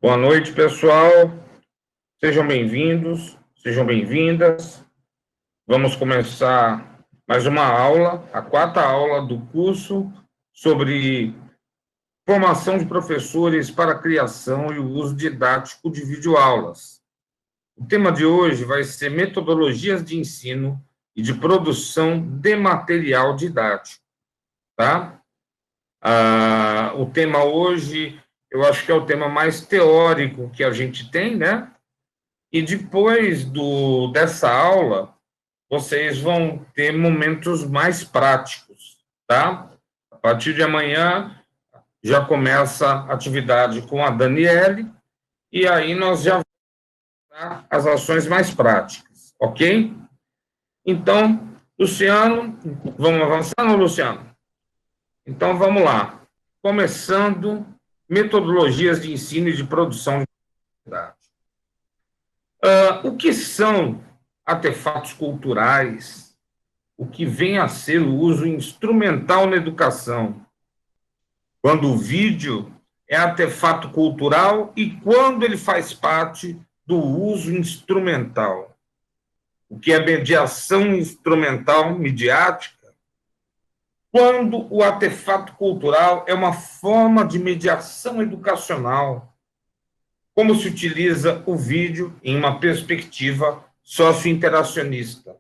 Boa noite, pessoal. Sejam bem-vindos, sejam bem-vindas. Vamos começar mais uma aula, a quarta aula do curso sobre formação de professores para a criação e o uso didático de videoaulas. O tema de hoje vai ser metodologias de ensino e de produção de material didático, tá? O tema hoje, eu acho que é o tema mais teórico que a gente tem, né? E depois dessa aula, vocês vão ter momentos mais práticos, tá? A partir de amanhã, já começa a atividade com a Daniele, e aí nós já vamos dar as ações mais práticas, ok? Então, Luciano, vamos avançando, Luciano? Então, vamos lá. Começando, metodologias de ensino e de produção de atividade. O que são artefatos culturais? O que vem a ser o uso instrumental na educação? Quando o vídeo é artefato cultural e quando ele faz parte do uso instrumental? O que é mediação instrumental midiática? Quando o artefato cultural é uma forma de mediação educacional? Como se utiliza o vídeo em uma perspectiva socio-interacionista?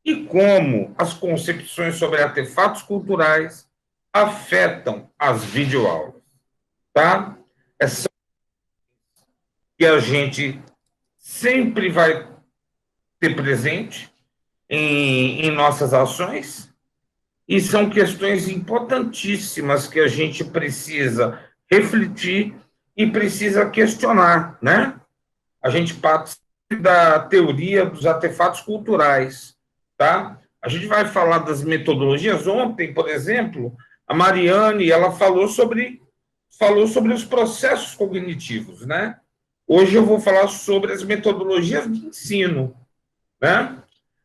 E como as concepções sobre artefatos culturais afetam as videoaulas, tá? É só que a gente sempre vai ter presente em nossas ações, e são questões importantíssimas que a gente precisa refletir e precisa questionar, né? A gente parte da teoria dos artefatos culturais, tá? A gente vai falar das metodologias. Ontem, por exemplo, a Mariane, ela falou sobre os processos cognitivos, né? Hoje eu vou falar sobre as metodologias de ensino, né?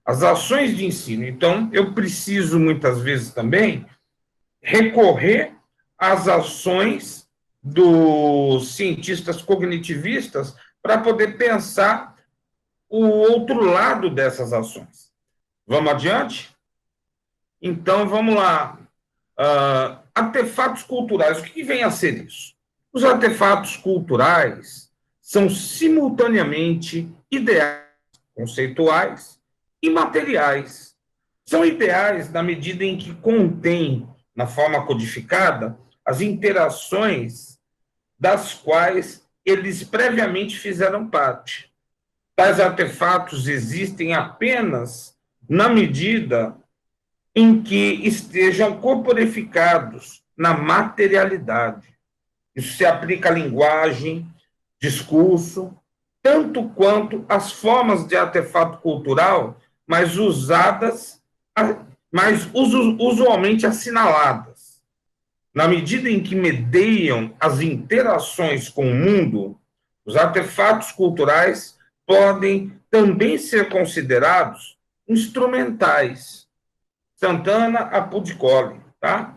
As ações de ensino. Então, eu preciso, muitas vezes, também recorrer às ações dos cientistas cognitivistas para poder pensar o outro lado dessas ações. Vamos adiante? Então, vamos lá. Artefatos culturais. O que vem a ser isso? Os artefatos culturais são simultaneamente ideais, conceituais e materiais. São ideais na medida em que contêm, na forma codificada, as interações das quais eles previamente fizeram parte. Tais artefatos existem apenas na medida em que estejam corporificados na materialidade. Isso se aplica à linguagem, discurso, tanto quanto às formas de artefato cultural, mas usualmente assinaladas. Na medida em que mediam as interações com o mundo, os artefatos culturais podem também ser considerados instrumentais. Santana Apudicoli, tá?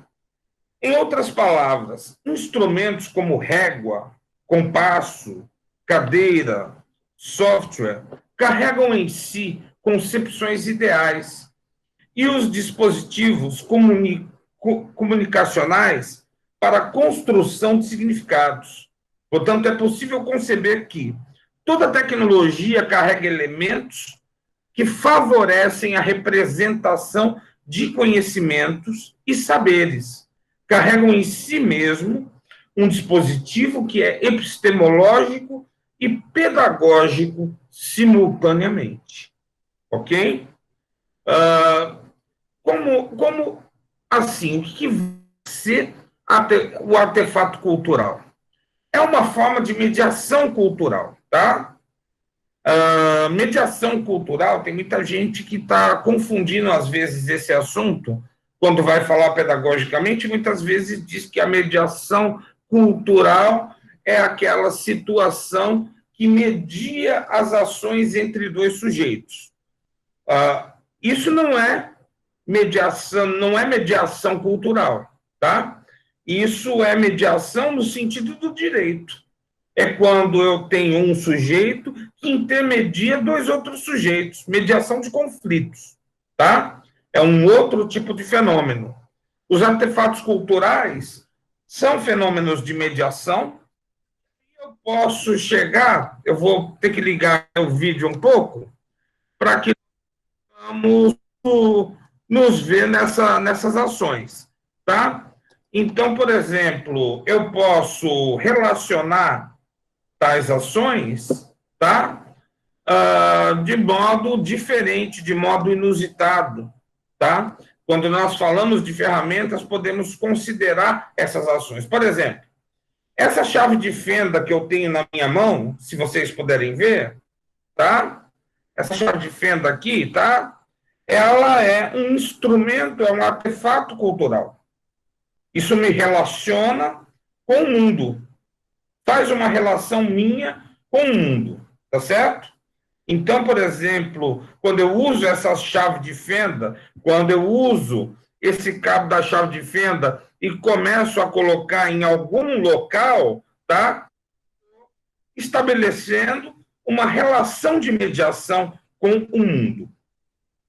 Em outras palavras, instrumentos como régua, compasso, cadeira, software, carregam em si concepções ideais, e os dispositivos comunicacionais para a construção de significados. Portanto, é possível conceber que toda tecnologia carrega elementos que favorecem a representação de conhecimentos e saberes. Carregam em si mesmo um dispositivo que é epistemológico e pedagógico simultaneamente. Ok? Como assim? O que vai ser o artefato cultural? É uma forma de mediação cultural, tá? Mediação cultural, tem muita gente que está confundindo, às vezes, esse assunto, quando vai falar pedagogicamente, muitas vezes diz que a mediação cultural é aquela situação que media as ações entre dois sujeitos. Isso não é mediação cultural, tá? Isso é mediação no sentido do direito. é quando eu tenho um sujeito que intermedia dois outros sujeitos, mediação de conflitos, tá? É um outro tipo de fenômeno. Os artefatos culturais são fenômenos de mediação. Eu posso chegar, eu vou ter que ligar o vídeo um pouco, para que vamos nos ver nessas ações, tá? Então, por exemplo, eu posso relacionar tais ações, tá? De modo diferente, de modo inusitado, tá? Quando nós falamos de ferramentas, podemos considerar essas ações. Por exemplo, essa chave de fenda que eu tenho na minha mão, se vocês puderem ver, tá? Essa chave de fenda aqui, tá? Ela é um instrumento, é um artefato cultural. Isso me relaciona com o mundo, faz uma relação minha com o mundo, tá certo? Então, por exemplo, quando eu uso essa chave de fenda, quando eu uso esse cabo da chave de fenda e começo a colocar em algum local, tá? Estabelecendo uma relação de mediação com o mundo,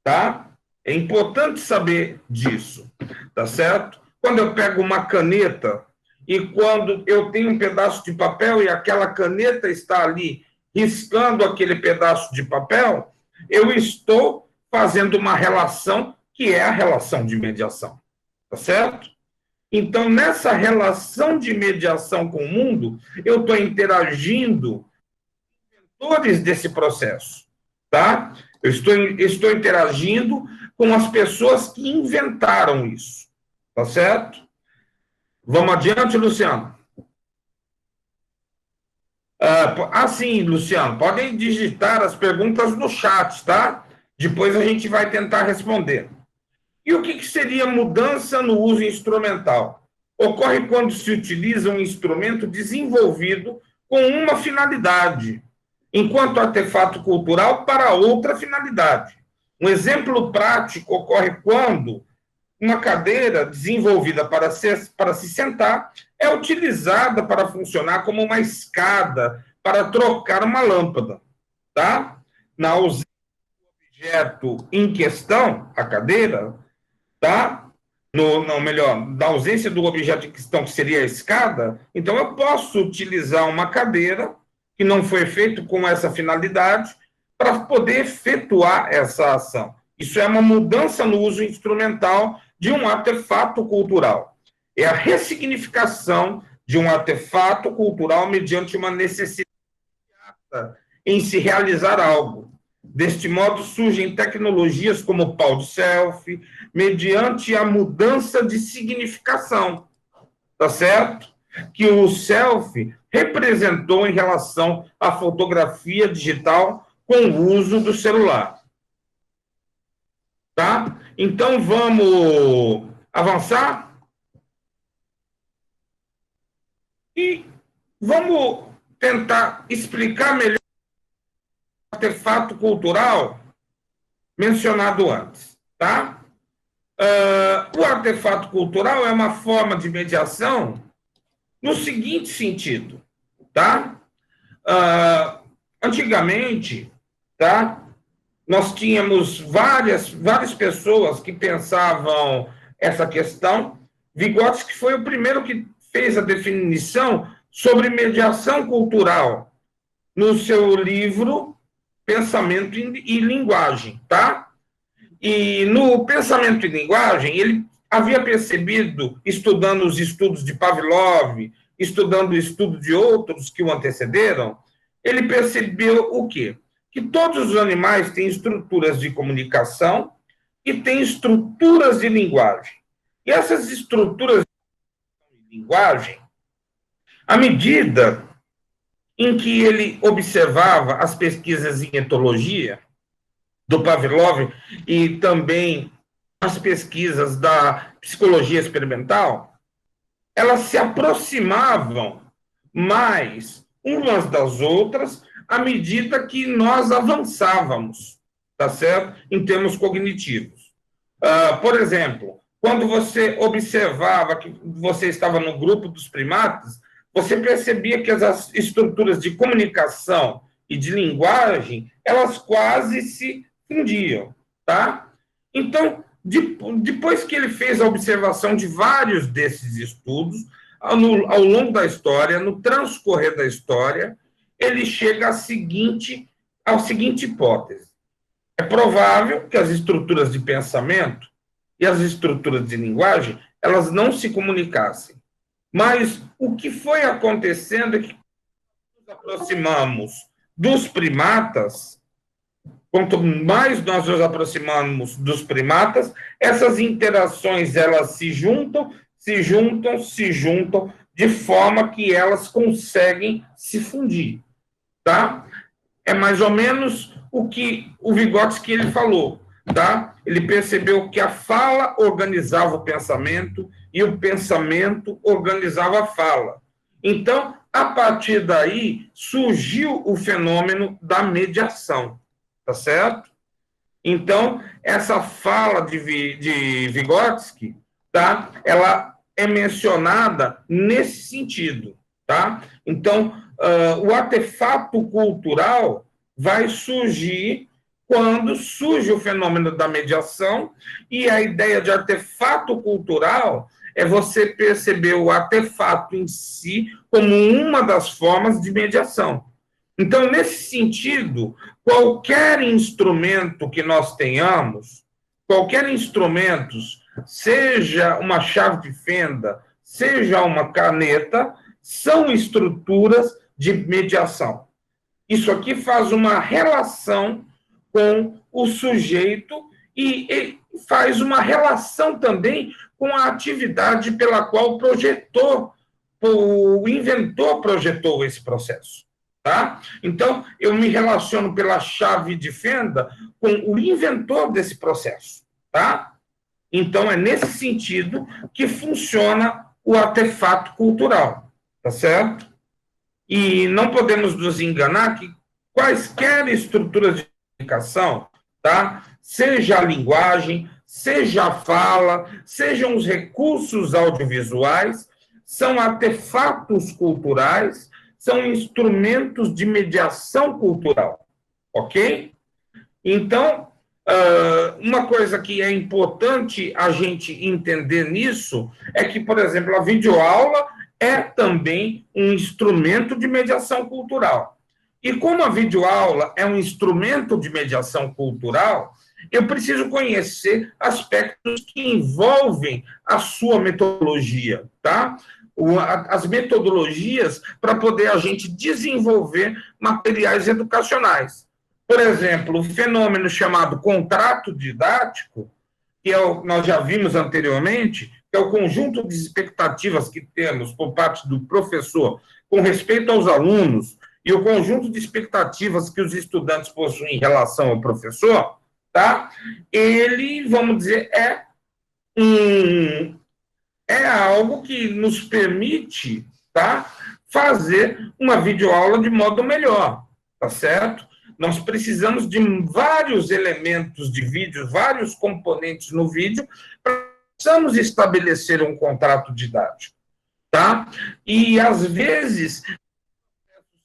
tá? É importante saber disso, tá certo? Quando eu pego uma caneta e quando eu tenho um pedaço de papel e aquela caneta está ali riscando aquele pedaço de papel, eu estou fazendo uma relação que é a relação de mediação, tá certo? Então, nessa relação de mediação com o mundo, eu estou interagindo com atores desse processo, tá? Eu estou interagindo com as pessoas que inventaram isso, tá certo? Vamos adiante, Luciano. Sim, Luciano, podem digitar as perguntas no chat, tá? Depois a gente vai tentar responder. E o que seria mudança no uso instrumental? Ocorre quando se utiliza um instrumento desenvolvido com uma finalidade, enquanto artefato cultural para outra finalidade. Um exemplo prático ocorre quando uma cadeira desenvolvida para se sentar é utilizada para funcionar como uma escada para trocar uma lâmpada, tá? Na ausência do objeto em questão, a cadeira, tá? Não, melhor, na ausência do objeto em questão, que seria a escada, então eu posso utilizar uma cadeira que não foi feito com essa finalidade para poder efetuar essa ação. Isso é uma mudança no uso instrumental de um artefato cultural. É a ressignificação de um artefato cultural mediante uma necessidade em se realizar algo. Deste modo, surgem tecnologias como o pau de selfie, mediante a mudança de significação, tá certo? Que o selfie representou em relação à fotografia digital com o uso do celular. Tá? Então, vamos avançar? E vamos tentar explicar melhor o artefato cultural mencionado antes, tá? O artefato cultural é uma forma de mediação no seguinte sentido, tá? Antigamente, tá? Nós tínhamos várias pessoas que pensavam essa questão. Vygotsky foi o primeiro que fez a definição sobre mediação cultural no seu livro Pensamento e Linguagem, tá? E no Pensamento e Linguagem, ele havia percebido, estudando os estudos de Pavlov, estudando o estudo de outros que o antecederam, ele percebeu o quê? Que todos os animais têm estruturas de comunicação e têm estruturas de linguagem. E essas estruturas de linguagem, à medida em que ele observava as pesquisas em etologia do Pavlov e também as pesquisas da psicologia experimental, elas se aproximavam mais umas das outras à medida que nós avançávamos, tá certo? Em termos cognitivos. Por exemplo, quando você observava que você estava no grupo dos primatas, você percebia que as estruturas de comunicação e de linguagem, elas quase se fundiam, tá? Então, depois que ele fez a observação de vários desses estudos, ao longo da história, no transcorrer da história, ele chega à seguinte hipótese. É provável que as estruturas de pensamento e as estruturas de linguagem, elas não se comunicassem. Mas o que foi acontecendo é que nos aproximamos dos primatas, quanto mais nós nos aproximamos dos primatas, essas interações elas se juntam, de forma que elas conseguem se fundir, tá? É mais ou menos o que o Vygotsky ele falou, tá? Ele percebeu que a fala organizava o pensamento e o pensamento organizava a fala. Então, a partir daí, surgiu o fenômeno da mediação, tá certo? Então, essa fala de Vygotsky, tá? Ela é mencionada nesse sentido, tá? Então, o artefato cultural vai surgir quando surge o fenômeno da mediação, e a ideia de artefato cultural é você perceber o artefato em si como uma das formas de mediação. Então, nesse sentido, qualquer instrumento que nós tenhamos, qualquer instrumento, seja uma chave de fenda, seja uma caneta, são estruturas de mediação. Isso aqui faz uma relação com o sujeito e faz uma relação também com a atividade pela qual o inventor projetou esse processo. Tá? Então, eu me relaciono pela chave de fenda com o inventor desse processo. Tá? Então, é nesse sentido que funciona o artefato cultural. Tá certo? E não podemos nos enganar que quaisquer estruturas de comunicação, tá? Seja a linguagem, seja a fala, sejam os recursos audiovisuais, são artefatos culturais, são instrumentos de mediação cultural, ok? Então, uma coisa que é importante a gente entender nisso é que, por exemplo, a videoaula é também um instrumento de mediação cultural. E como a videoaula é um instrumento de mediação cultural, eu preciso conhecer aspectos que envolvem a sua metodologia, tá? As metodologias para poder a gente desenvolver materiais educacionais. Por exemplo, o fenômeno chamado contrato didático, que nós já vimos anteriormente, que é o conjunto de expectativas que temos por parte do professor com respeito aos alunos e o conjunto de expectativas que os estudantes possuem em relação ao professor, tá? Ele, vamos dizer, é algo que nos permite, tá, fazer uma videoaula de modo melhor, tá certo? Nós precisamos de vários elementos de vídeo, vários componentes no vídeo, para precisamos estabelecer um contrato didático, tá? E, às vezes,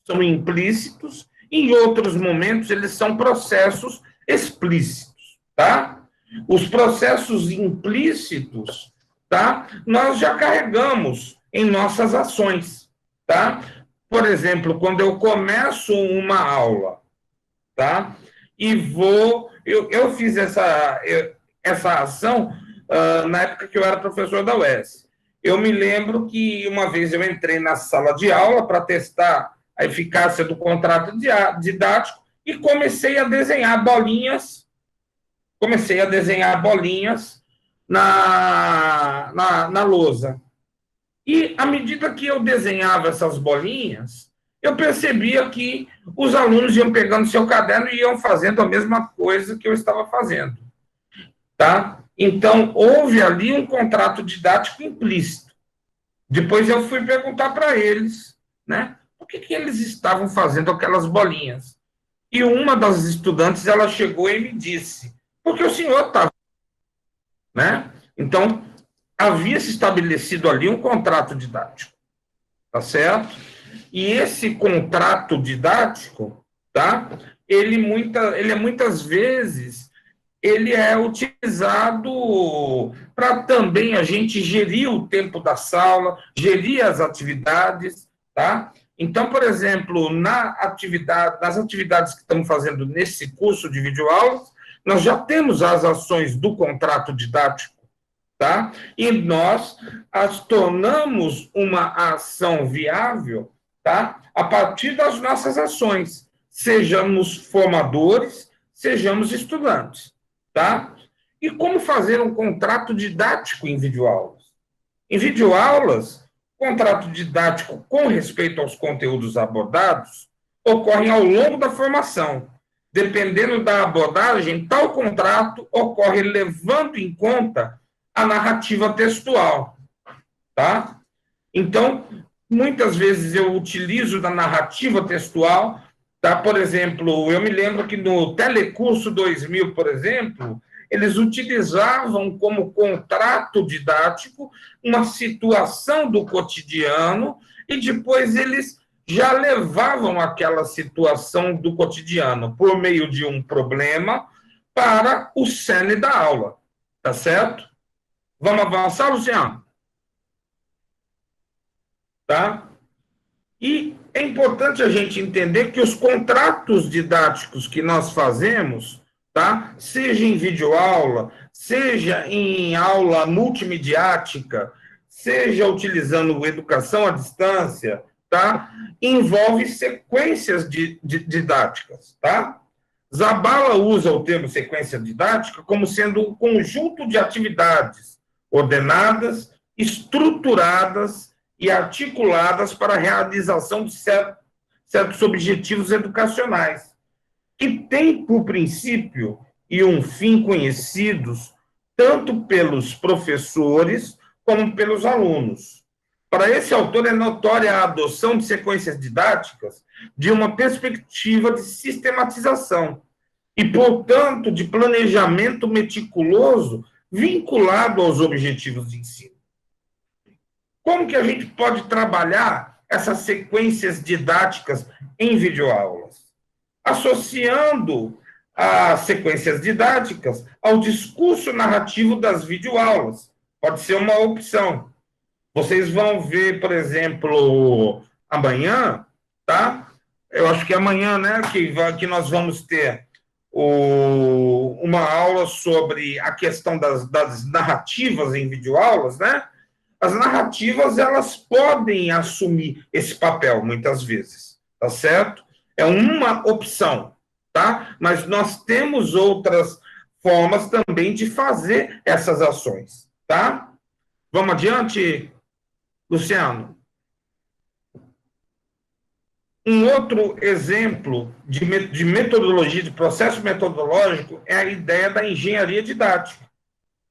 são implícitos, em outros momentos, eles são processos explícitos, tá? Os processos implícitos, tá? Nós já carregamos em nossas ações, tá? Por exemplo, quando eu começo uma aula, tá? E eu fiz essa ação na época que eu era professor da UES. Eu me lembro que uma vez eu entrei na sala de aula para testar a eficácia do contrato didático e comecei a desenhar bolinhas na lousa. E, à medida que eu desenhava essas bolinhas, eu percebia que os alunos iam pegando seu caderno e iam fazendo a mesma coisa que eu estava fazendo. Tá? Então, houve ali um contrato didático implícito. Depois eu fui perguntar para eles, né, por que eles estavam fazendo aquelas bolinhas. E uma das estudantes, ela chegou e me disse, porque o senhor estava... Né? Então, havia se estabelecido ali um contrato didático. tá certo? E esse contrato didático, tá? Ele é muitas vezes ele é utilizado para também a gente gerir o tempo da sala, gerir as atividades, tá? Então, por exemplo, nas atividades que estamos fazendo nesse curso de videoaulas, nós já temos as ações do contrato didático, tá? E nós as tornamos uma ação viável, tá? A partir das nossas ações, sejamos formadores, sejamos estudantes, tá? E como fazer um contrato didático em videoaulas? Em videoaulas, contrato didático com respeito aos conteúdos abordados ocorre ao longo da formação. Dependendo da abordagem, tal contrato ocorre levando em conta a narrativa textual, tá? Então, muitas vezes eu utilizo da narrativa textual, tá? Por exemplo, eu me lembro que no Telecurso 2000, por exemplo, eles utilizavam como contrato didático uma situação do cotidiano e depois eles já levavam aquela situação do cotidiano por meio de um problema para o cerne da aula, tá certo? Vamos avançar, Luciano? Tá? E é importante a gente entender que os contratos didáticos que nós fazemos, tá? Seja em videoaula, seja em aula multimediática, seja utilizando educação à distância, tá? Envolve sequências didáticas, tá? Zabala usa o termo sequência didática como sendo um conjunto de atividades ordenadas, estruturadas e articuladas para a realização de certos objetivos educacionais, que têm por princípio e um fim conhecidos tanto pelos professores como pelos alunos. Para esse autor, é notória a adoção de sequências didáticas de uma perspectiva de sistematização e, portanto, de planejamento meticuloso vinculado aos objetivos de ensino. Como que a gente pode trabalhar essas sequências didáticas em videoaulas? Associando as sequências didáticas ao discurso narrativo das videoaulas. Pode ser uma opção. Vocês vão ver, por exemplo, amanhã, tá? Eu acho que é amanhã, né, que nós vamos ter uma aula sobre a questão das narrativas em videoaulas, né? As narrativas, elas podem assumir esse papel, muitas vezes, tá certo? É uma opção, tá? Mas nós temos outras formas também de fazer essas ações, tá? Vamos adiante, Luciano? Um outro exemplo de metodologia, de processo metodológico, é a ideia da engenharia didática,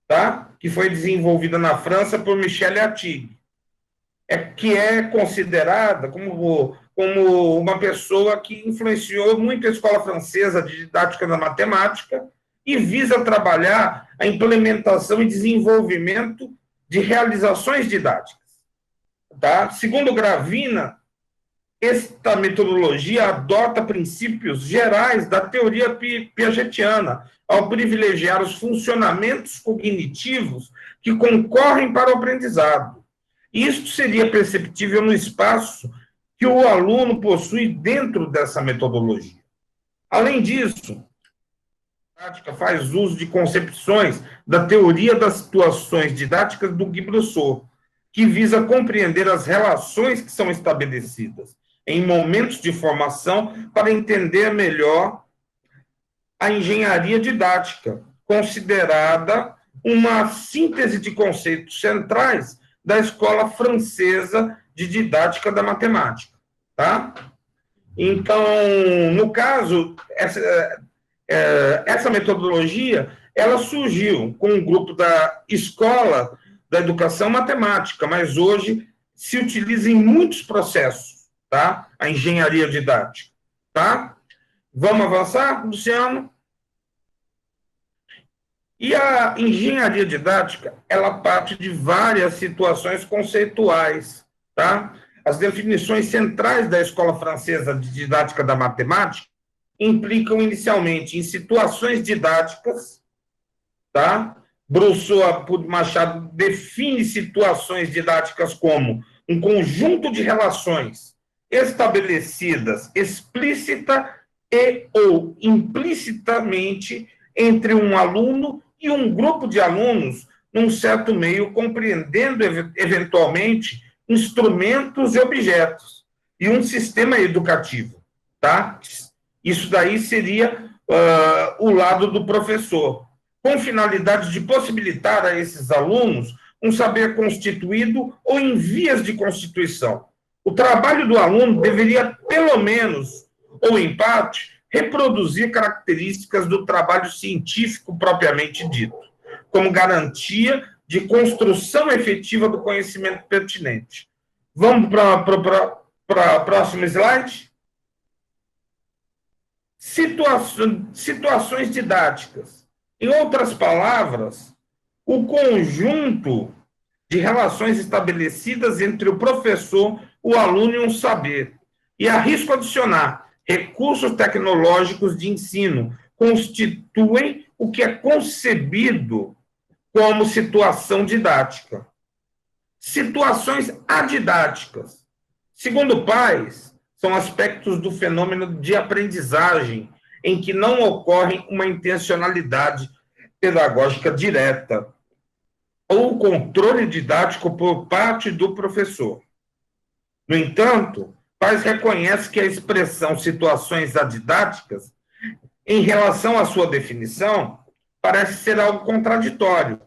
tá? Que foi desenvolvida na França por Michel Attig, que é considerada como uma pessoa que influenciou muito a escola francesa de didática da matemática e visa trabalhar a implementação e desenvolvimento de realizações didáticas. Tá? Segundo Gravina, esta metodologia adota princípios gerais da teoria piagetiana, ao privilegiar os funcionamentos cognitivos que concorrem para o aprendizado. Isto seria perceptível no espaço que o aluno possui dentro dessa metodologia. Além disso, a prática faz uso de concepções da teoria das situações didáticas do Guy Bressot, que visa compreender as relações que são estabelecidas em momentos de formação para entender melhor a engenharia didática, considerada uma síntese de conceitos centrais da escola francesa de didática da matemática, tá? Então, no caso, essa metodologia, ela surgiu com um grupo da Escola da Educação Matemática, mas hoje se utiliza em muitos processos, tá? A engenharia didática, tá? Vamos avançar, Luciano? E a engenharia didática, ela parte de várias situações conceituais, tá? as definições centrais da Escola Francesa de Didática da Matemática implicam inicialmente em situações didáticas, tá? Brousseau por Machado define situações didáticas como um conjunto de relações estabelecidas explícita e ou implicitamente entre um aluno e um grupo de alunos num certo meio, compreendendo eventualmente instrumentos e objetos e um sistema educativo, tá? Isso daí seria o lado do professor, com finalidade de possibilitar a esses alunos um saber constituído ou em vias de constituição. O trabalho do aluno deveria, pelo menos, ou em parte, reproduzir características do trabalho científico propriamente dito, como garantia de construção efetiva do conhecimento pertinente. Vamos para o próximo slide? Situações didáticas. Em outras palavras, o conjunto de relações estabelecidas entre o professor, o aluno e um saber. E arrisco adicionar, recursos tecnológicos de ensino constituem o que é concebido como situação didática. Situações adidáticas. Segundo Pais, são aspectos do fenômeno de aprendizagem em que não ocorre uma intencionalidade pedagógica direta ou controle didático por parte do professor. No entanto, Pais reconhece que a expressão situações adidáticas, em relação à sua definição, parece ser algo contraditório,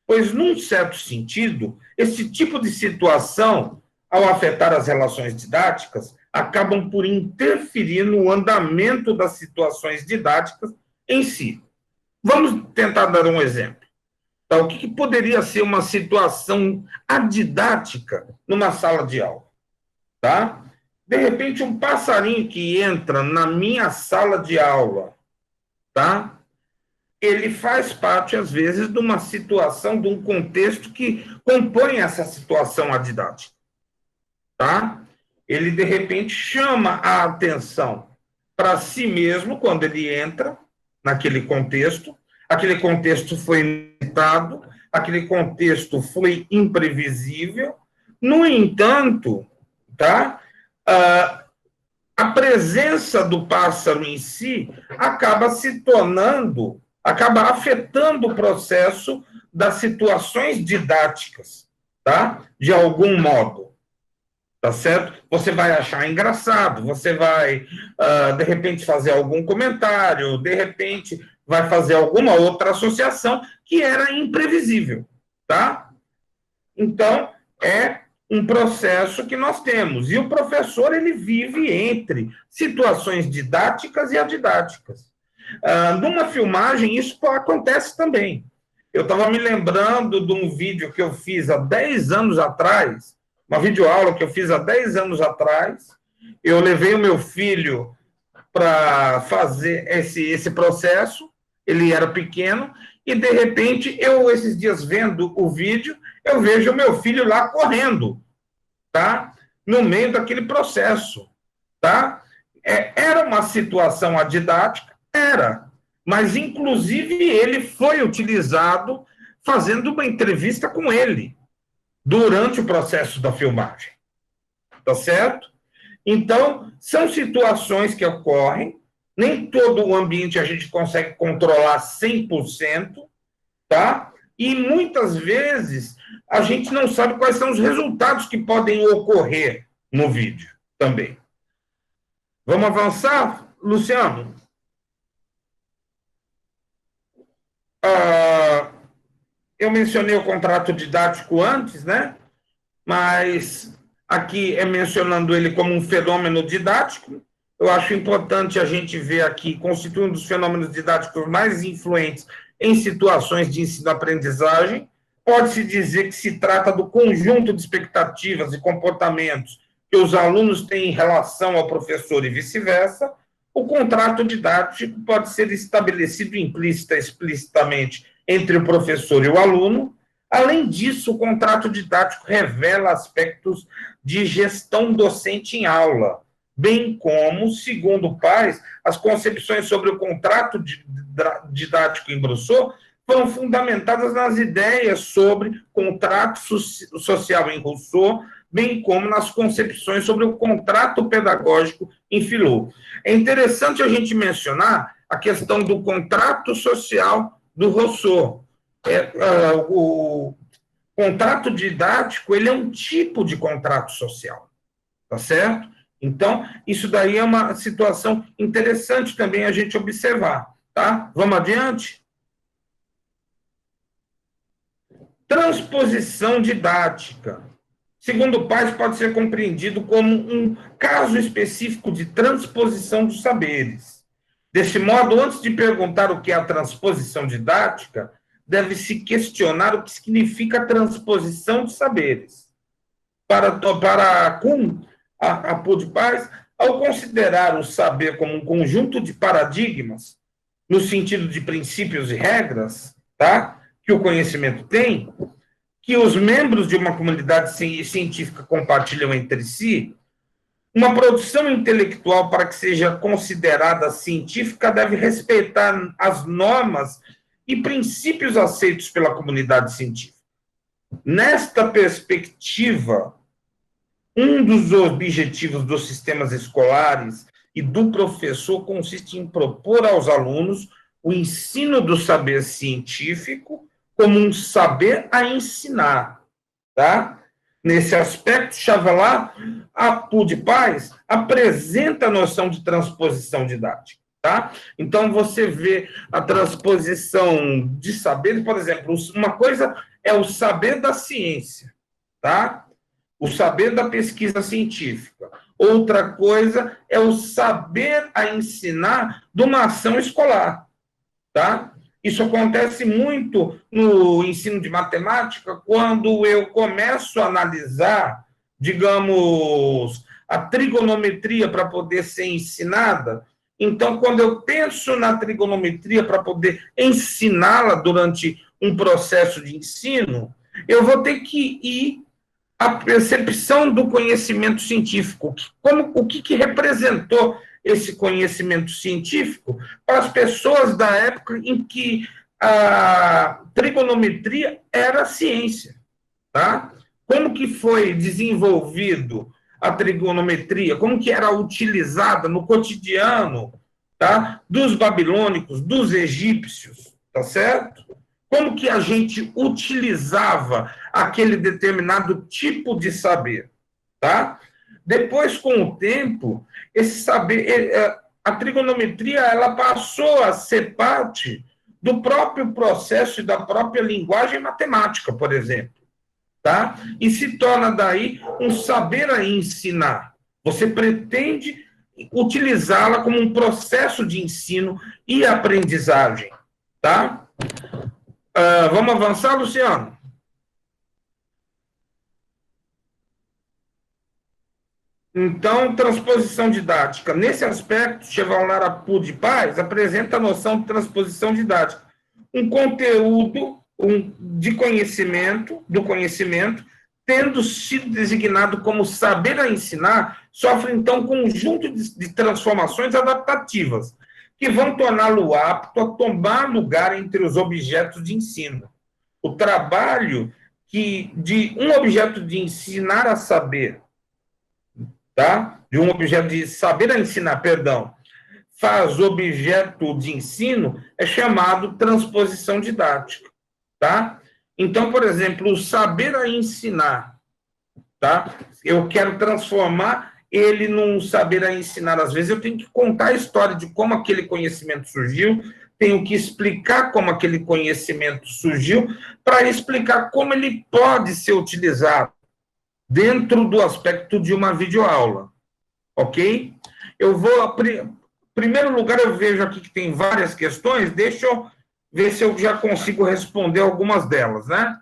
pois, num certo sentido, esse tipo de situação, ao afetar as relações didáticas, acabam por interferir no andamento das situações didáticas em si. Vamos tentar dar um exemplo. Tá? O que poderia ser uma situação adidática numa sala de aula? Tá? De repente, um passarinho que entra na minha sala de aula, tá? Ele faz parte, às vezes, de uma situação, de um contexto que compõe essa situação adidática. Tá? Ele, de repente, chama a atenção para si mesmo quando ele entra naquele contexto. Aquele contexto foi inusitado, aquele contexto foi imprevisível. No entanto, tá? A presença do pássaro em si acaba se tornando, acaba afetando o processo das situações didáticas, tá? De algum modo. Tá certo? Você vai achar engraçado, você vai, de repente, fazer algum comentário, de repente, vai fazer alguma outra associação que era imprevisível, tá? Então, é um processo que nós temos. E o professor, ele vive entre situações didáticas e adidáticas. Numa filmagem, isso acontece também. Eu estava me lembrando de um vídeo que eu fiz há 10 anos atrás, uma videoaula que eu fiz há 10 anos atrás. Eu levei o meu filho para fazer esse processo, ele era pequeno, e, de repente, eu, esses dias, vendo o vídeo, eu vejo o meu filho lá correndo, tá? No meio daquele processo, tá? Era uma situação adidática? Era. Mas, inclusive, ele foi utilizado fazendo uma entrevista com ele durante o processo da filmagem. Tá certo? Então, são situações que ocorrem, nem todo o ambiente a gente consegue controlar 100%, tá? E muitas vezes a gente não sabe quais são os resultados que podem ocorrer no vídeo também. Vamos avançar, Luciano? Eu mencionei o contrato didático antes, né? Mas aqui é mencionando ele como um fenômeno didático. Eu acho importante a gente ver aqui, constitui um dos fenômenos didáticos mais influentes em situações de ensino-aprendizagem. Pode-se dizer que se trata do conjunto de expectativas e comportamentos que os alunos têm em relação ao professor e vice-versa. O contrato didático pode ser estabelecido implícita, explicitamente, entre o professor e o aluno. Além disso, o contrato didático revela aspectos de gestão docente em aula, bem como, segundo Paes, as concepções sobre o contrato didático em Rousseau foram fundamentadas nas ideias sobre contrato social em Rousseau, bem como nas concepções sobre o contrato pedagógico em Filot. É interessante a gente mencionar a questão do contrato social do Rousseau. O contrato didático, ele é um tipo de contrato social, tá certo? Então, isso daí é uma situação interessante também a gente observar, tá? Vamos adiante? Transposição didática. Segundo Paes, pode ser compreendido como um caso específico de transposição dos saberes. Desse modo, antes de perguntar o que é a transposição didática, deve-se questionar o que significa a transposição de saberes. Para Kuhn, a Paes, ao considerar o saber como um conjunto de paradigmas, no sentido de princípios e regras, tá? Que o conhecimento tem, que os membros de uma comunidade científica compartilham entre si, uma produção intelectual, para que seja considerada científica, deve respeitar as normas e princípios aceitos pela comunidade científica. Nesta perspectiva, um dos objetivos dos sistemas escolares e do professor consiste em propor aos alunos o ensino do saber científico como um saber a ensinar, tá? Nesse aspecto, Chavalat, a Paes, apresenta a noção de transposição didática, tá? Então, você vê a transposição de saberes, por exemplo, uma coisa é o saber da ciência, tá? O saber da pesquisa científica. Outra coisa é o saber a ensinar de uma ação escolar, tá? Isso acontece muito no ensino de matemática, quando eu começo a analisar, digamos, a trigonometria para poder ser ensinada. Então, quando eu penso na trigonometria para poder ensiná-la durante um processo de ensino, eu vou ter que ir à percepção do conhecimento científico. O que representou esse conhecimento científico para as pessoas da época em que a trigonometria era ciência, tá? Como que foi desenvolvido a trigonometria, como que era utilizada no cotidiano, tá? Dos babilônicos, dos egípcios, tá certo? Como que a gente utilizava aquele determinado tipo de saber, tá? Depois, com o tempo, esse saber, a trigonometria, ela passou a ser parte do próprio processo e da própria linguagem matemática, por exemplo, tá? E se torna daí um saber a ensinar. Você pretende utilizá-la como um processo de ensino e aprendizagem, tá? Vamos avançar, Luciano? Então, transposição didática. Nesse aspecto, Chevalier Paes apresenta a noção de transposição didática. Um conteúdo de conhecimento, do conhecimento, tendo sido designado como saber a ensinar, sofre, então, um conjunto de transformações adaptativas, que vão torná-lo apto a tomar lugar entre os objetos de ensino. O trabalho de um objeto de ensinar a saber, tá? De um objeto de saber a ensinar, perdão, faz objeto de ensino, é chamado transposição didática, tá? Então, por exemplo, o saber a ensinar, tá? Eu quero transformar ele num saber a ensinar. Às vezes eu tenho que contar a história de como aquele conhecimento surgiu, tenho que explicar como aquele conhecimento surgiu, para explicar como ele pode ser utilizado dentro do aspecto de uma videoaula, ok? Eu vou, em primeiro lugar, eu vejo aqui que tem várias questões, deixa eu ver se eu já consigo responder algumas delas, né?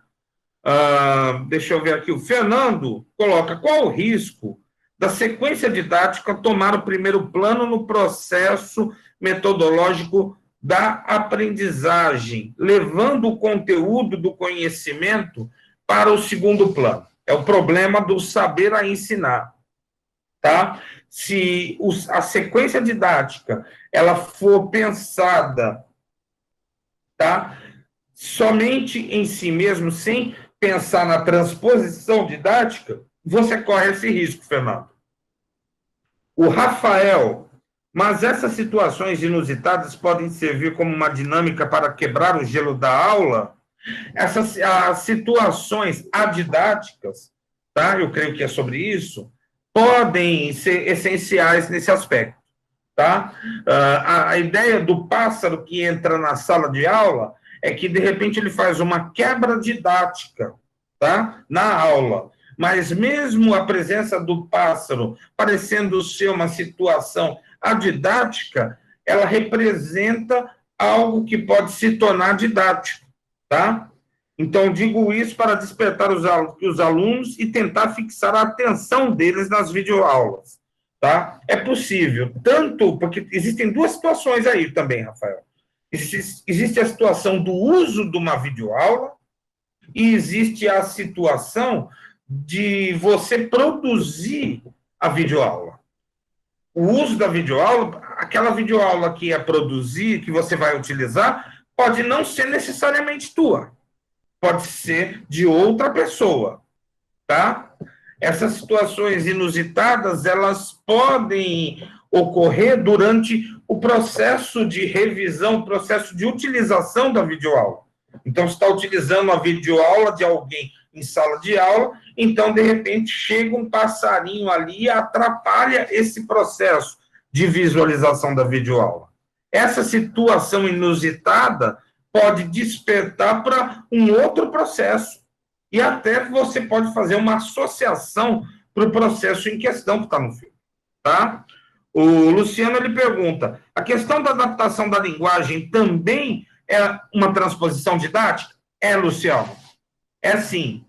Deixa eu ver aqui, o Fernando coloca, qual o risco da sequência didática tomar o primeiro plano no processo metodológico da aprendizagem, levando o conteúdo do conhecimento para o segundo plano. É o problema do saber a ensinar, tá? Se a sequência didática ela for pensada, tá, somente em si mesmo, sem pensar na transposição didática, você corre esse risco, Fernando. O Rafael, mas essas situações inusitadas podem servir como uma dinâmica para quebrar o gelo da aula? Essas as situações adidáticas, tá? Eu creio que é sobre isso, podem ser essenciais nesse aspecto, tá? A ideia do pássaro que entra na sala de aula é que, de repente, ele faz uma quebra didática, tá? Na aula. Mas mesmo a presença do pássaro parecendo ser uma situação adidática, ela representa algo que pode se tornar didático, tá? Então, digo isso para despertar os alunos e tentar fixar a atenção deles nas videoaulas, tá? É possível, tanto porque existem duas situações aí também, Rafael. Existe a situação do uso de uma videoaula e existe a situação de você produzir a videoaula. O uso da videoaula, aquela videoaula que é produzir, que você vai utilizar, pode não ser necessariamente tua, pode ser de outra pessoa, tá? Essas situações inusitadas, elas podem ocorrer durante o processo de revisão, o processo de utilização da videoaula. Então, você está utilizando a videoaula de alguém em sala de aula, então, de repente, chega um passarinho ali e atrapalha esse processo de visualização da videoaula. Essa situação inusitada pode despertar para um outro processo. E até você pode fazer uma associação para o processo em questão que está no filme, tá? O Luciano, ele pergunta, a questão da adaptação da linguagem também é uma transposição didática? É, Luciano, é sim,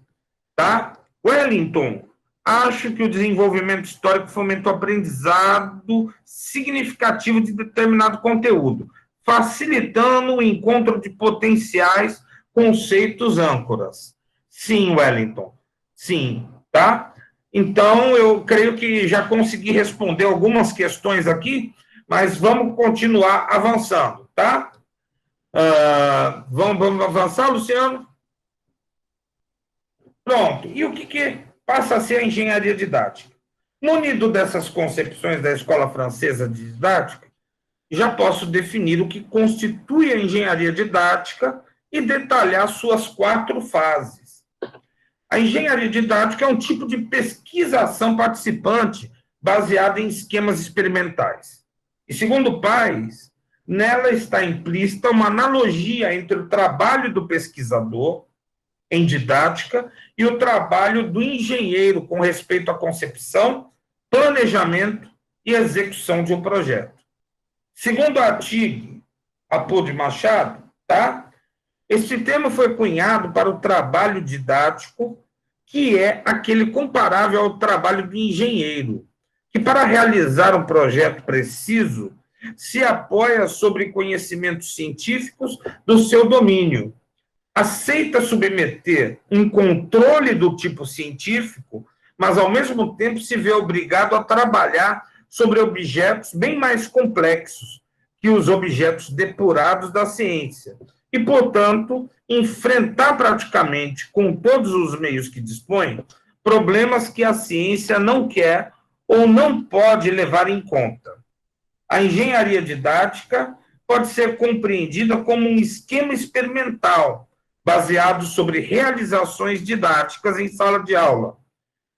tá? Wellington, acho que o desenvolvimento histórico fomenta o aprendizado significativo de determinado conteúdo, facilitando o encontro de potenciais conceitos âncoras. Sim, Wellington, sim, tá? Então, eu creio que já consegui responder algumas questões aqui, mas vamos continuar avançando, tá? Vamos avançar, Luciano? Pronto. E o que passa a ser a engenharia didática? Munido dessas concepções da escola francesa de didática, já posso definir o que constitui a engenharia didática e detalhar suas 4 fases. A engenharia didática é um tipo de pesquisação participante baseada em esquemas experimentais. E, segundo Pais, nela está implícita uma analogia entre o trabalho do pesquisador em didática e o trabalho do engenheiro com respeito à concepção, planejamento e execução de um projeto. Segundo a artigo Apô de Machado, tá? Este termo foi cunhado para o trabalho didático, que é aquele comparável ao trabalho do engenheiro, que para realizar um projeto preciso se apoia sobre conhecimentos científicos do seu domínio, aceita submeter um controle do tipo científico, mas, ao mesmo tempo, se vê obrigado a trabalhar sobre objetos bem mais complexos que os objetos depurados da ciência e, portanto, enfrentar praticamente, com todos os meios que dispõe, problemas que a ciência não quer ou não pode levar em conta. A engenharia didática pode ser compreendida como um esquema experimental baseado sobre realizações didáticas em sala de aula,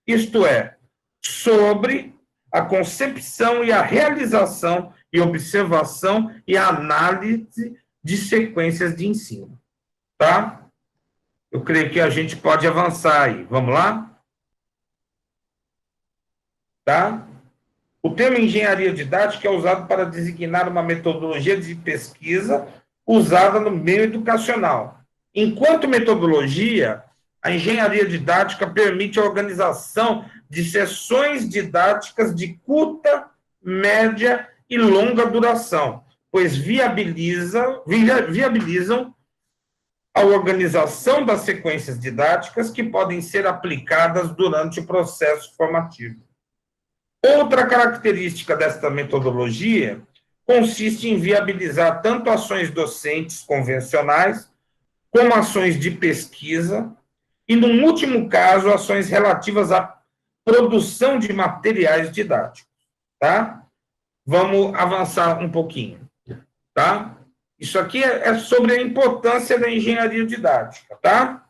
isto é, sobre a concepção e a realização e observação e análise de sequências de ensino, tá? Eu creio que a gente pode avançar aí. Vamos lá? Tá? O termo engenharia didática é usado para designar uma metodologia de pesquisa usada no meio educacional. Enquanto metodologia, a engenharia didática permite a organização de sessões didáticas de curta, média e longa duração, pois viabilizam a organização das sequências didáticas que podem ser aplicadas durante o processo formativo. Outra característica desta metodologia consiste em viabilizar tanto ações docentes convencionais, como ações de pesquisa, e, no último caso, ações relativas à produção de materiais didáticos. Tá? Vamos avançar um pouquinho. Tá? Isso aqui é sobre a importância da engenharia didática. Tá?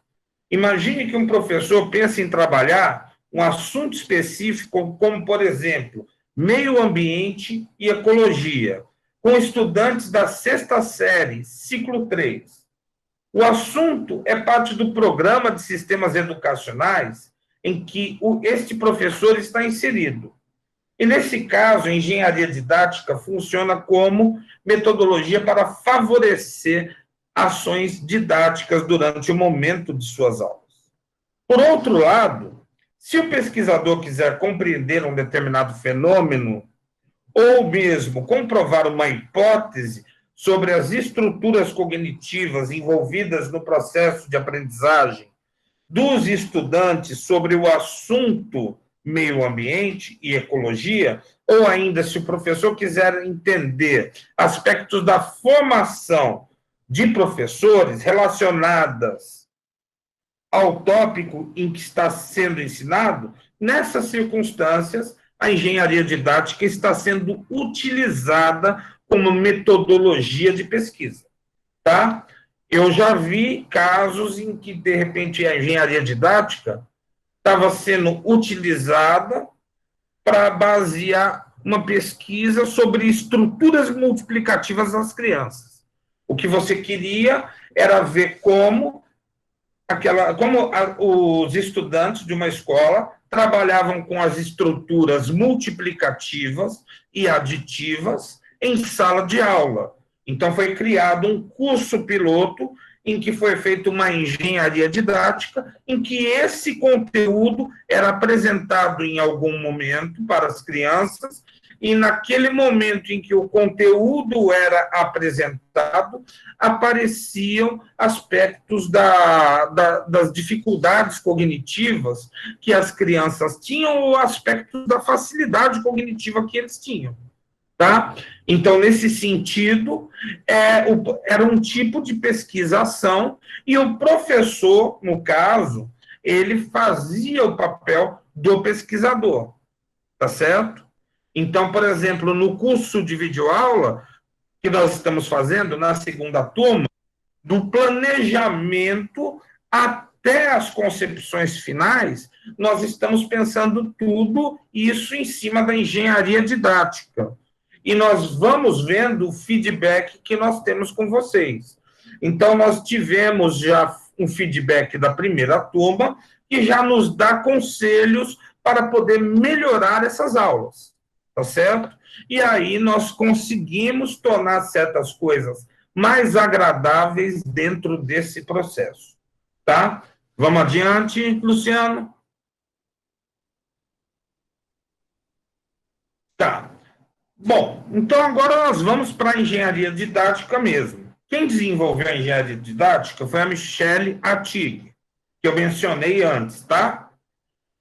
Imagine que um professor pense em trabalhar um assunto específico, como, por exemplo, meio ambiente e ecologia, com estudantes da sexta série, ciclo 3. O assunto é parte do programa de sistemas educacionais em que este professor está inserido. E, nesse caso, a engenharia didática funciona como metodologia para favorecer ações didáticas durante o momento de suas aulas. Por outro lado, se o pesquisador quiser compreender um determinado fenômeno, ou mesmo comprovar uma hipótese sobre as estruturas cognitivas envolvidas no processo de aprendizagem dos estudantes sobre o assunto meio ambiente e ecologia, ou ainda se o professor quiser entender aspectos da formação de professores relacionadas ao tópico em que está sendo ensinado, nessas circunstâncias, a engenharia didática está sendo utilizada como metodologia de pesquisa. Tá? Eu já vi casos em que, de repente, a engenharia didática estava sendo utilizada para basear uma pesquisa sobre estruturas multiplicativas das crianças. O que você queria era ver como os estudantes de uma escola trabalhavam com as estruturas multiplicativas e aditivas em sala de aula. Então, foi criado um curso piloto em que foi feita uma engenharia didática, em que esse conteúdo era apresentado em algum momento para as crianças, e naquele momento em que o conteúdo era apresentado, apareciam aspectos das dificuldades cognitivas que as crianças tinham, ou aspectos da facilidade cognitiva que eles tinham. Tá? Então, nesse sentido, era um tipo de pesquisação, e o professor, no caso, ele fazia o papel do pesquisador, tá certo? Então, por exemplo, no curso de videoaula que nós estamos fazendo na segunda turma, do planejamento até as concepções finais, nós estamos pensando tudo isso em cima da engenharia didática. E nós vamos vendo o feedback que nós temos com vocês. Então, nós tivemos já um feedback da primeira turma, que já nos dá conselhos para poder melhorar essas aulas, tá certo? E aí nós conseguimos tornar certas coisas mais agradáveis dentro desse processo, tá? Vamos adiante, Luciano? Tá. Bom, então agora nós vamos para a engenharia didática mesmo. Quem desenvolveu a engenharia didática foi a Michelle Attig, que eu mencionei antes, tá?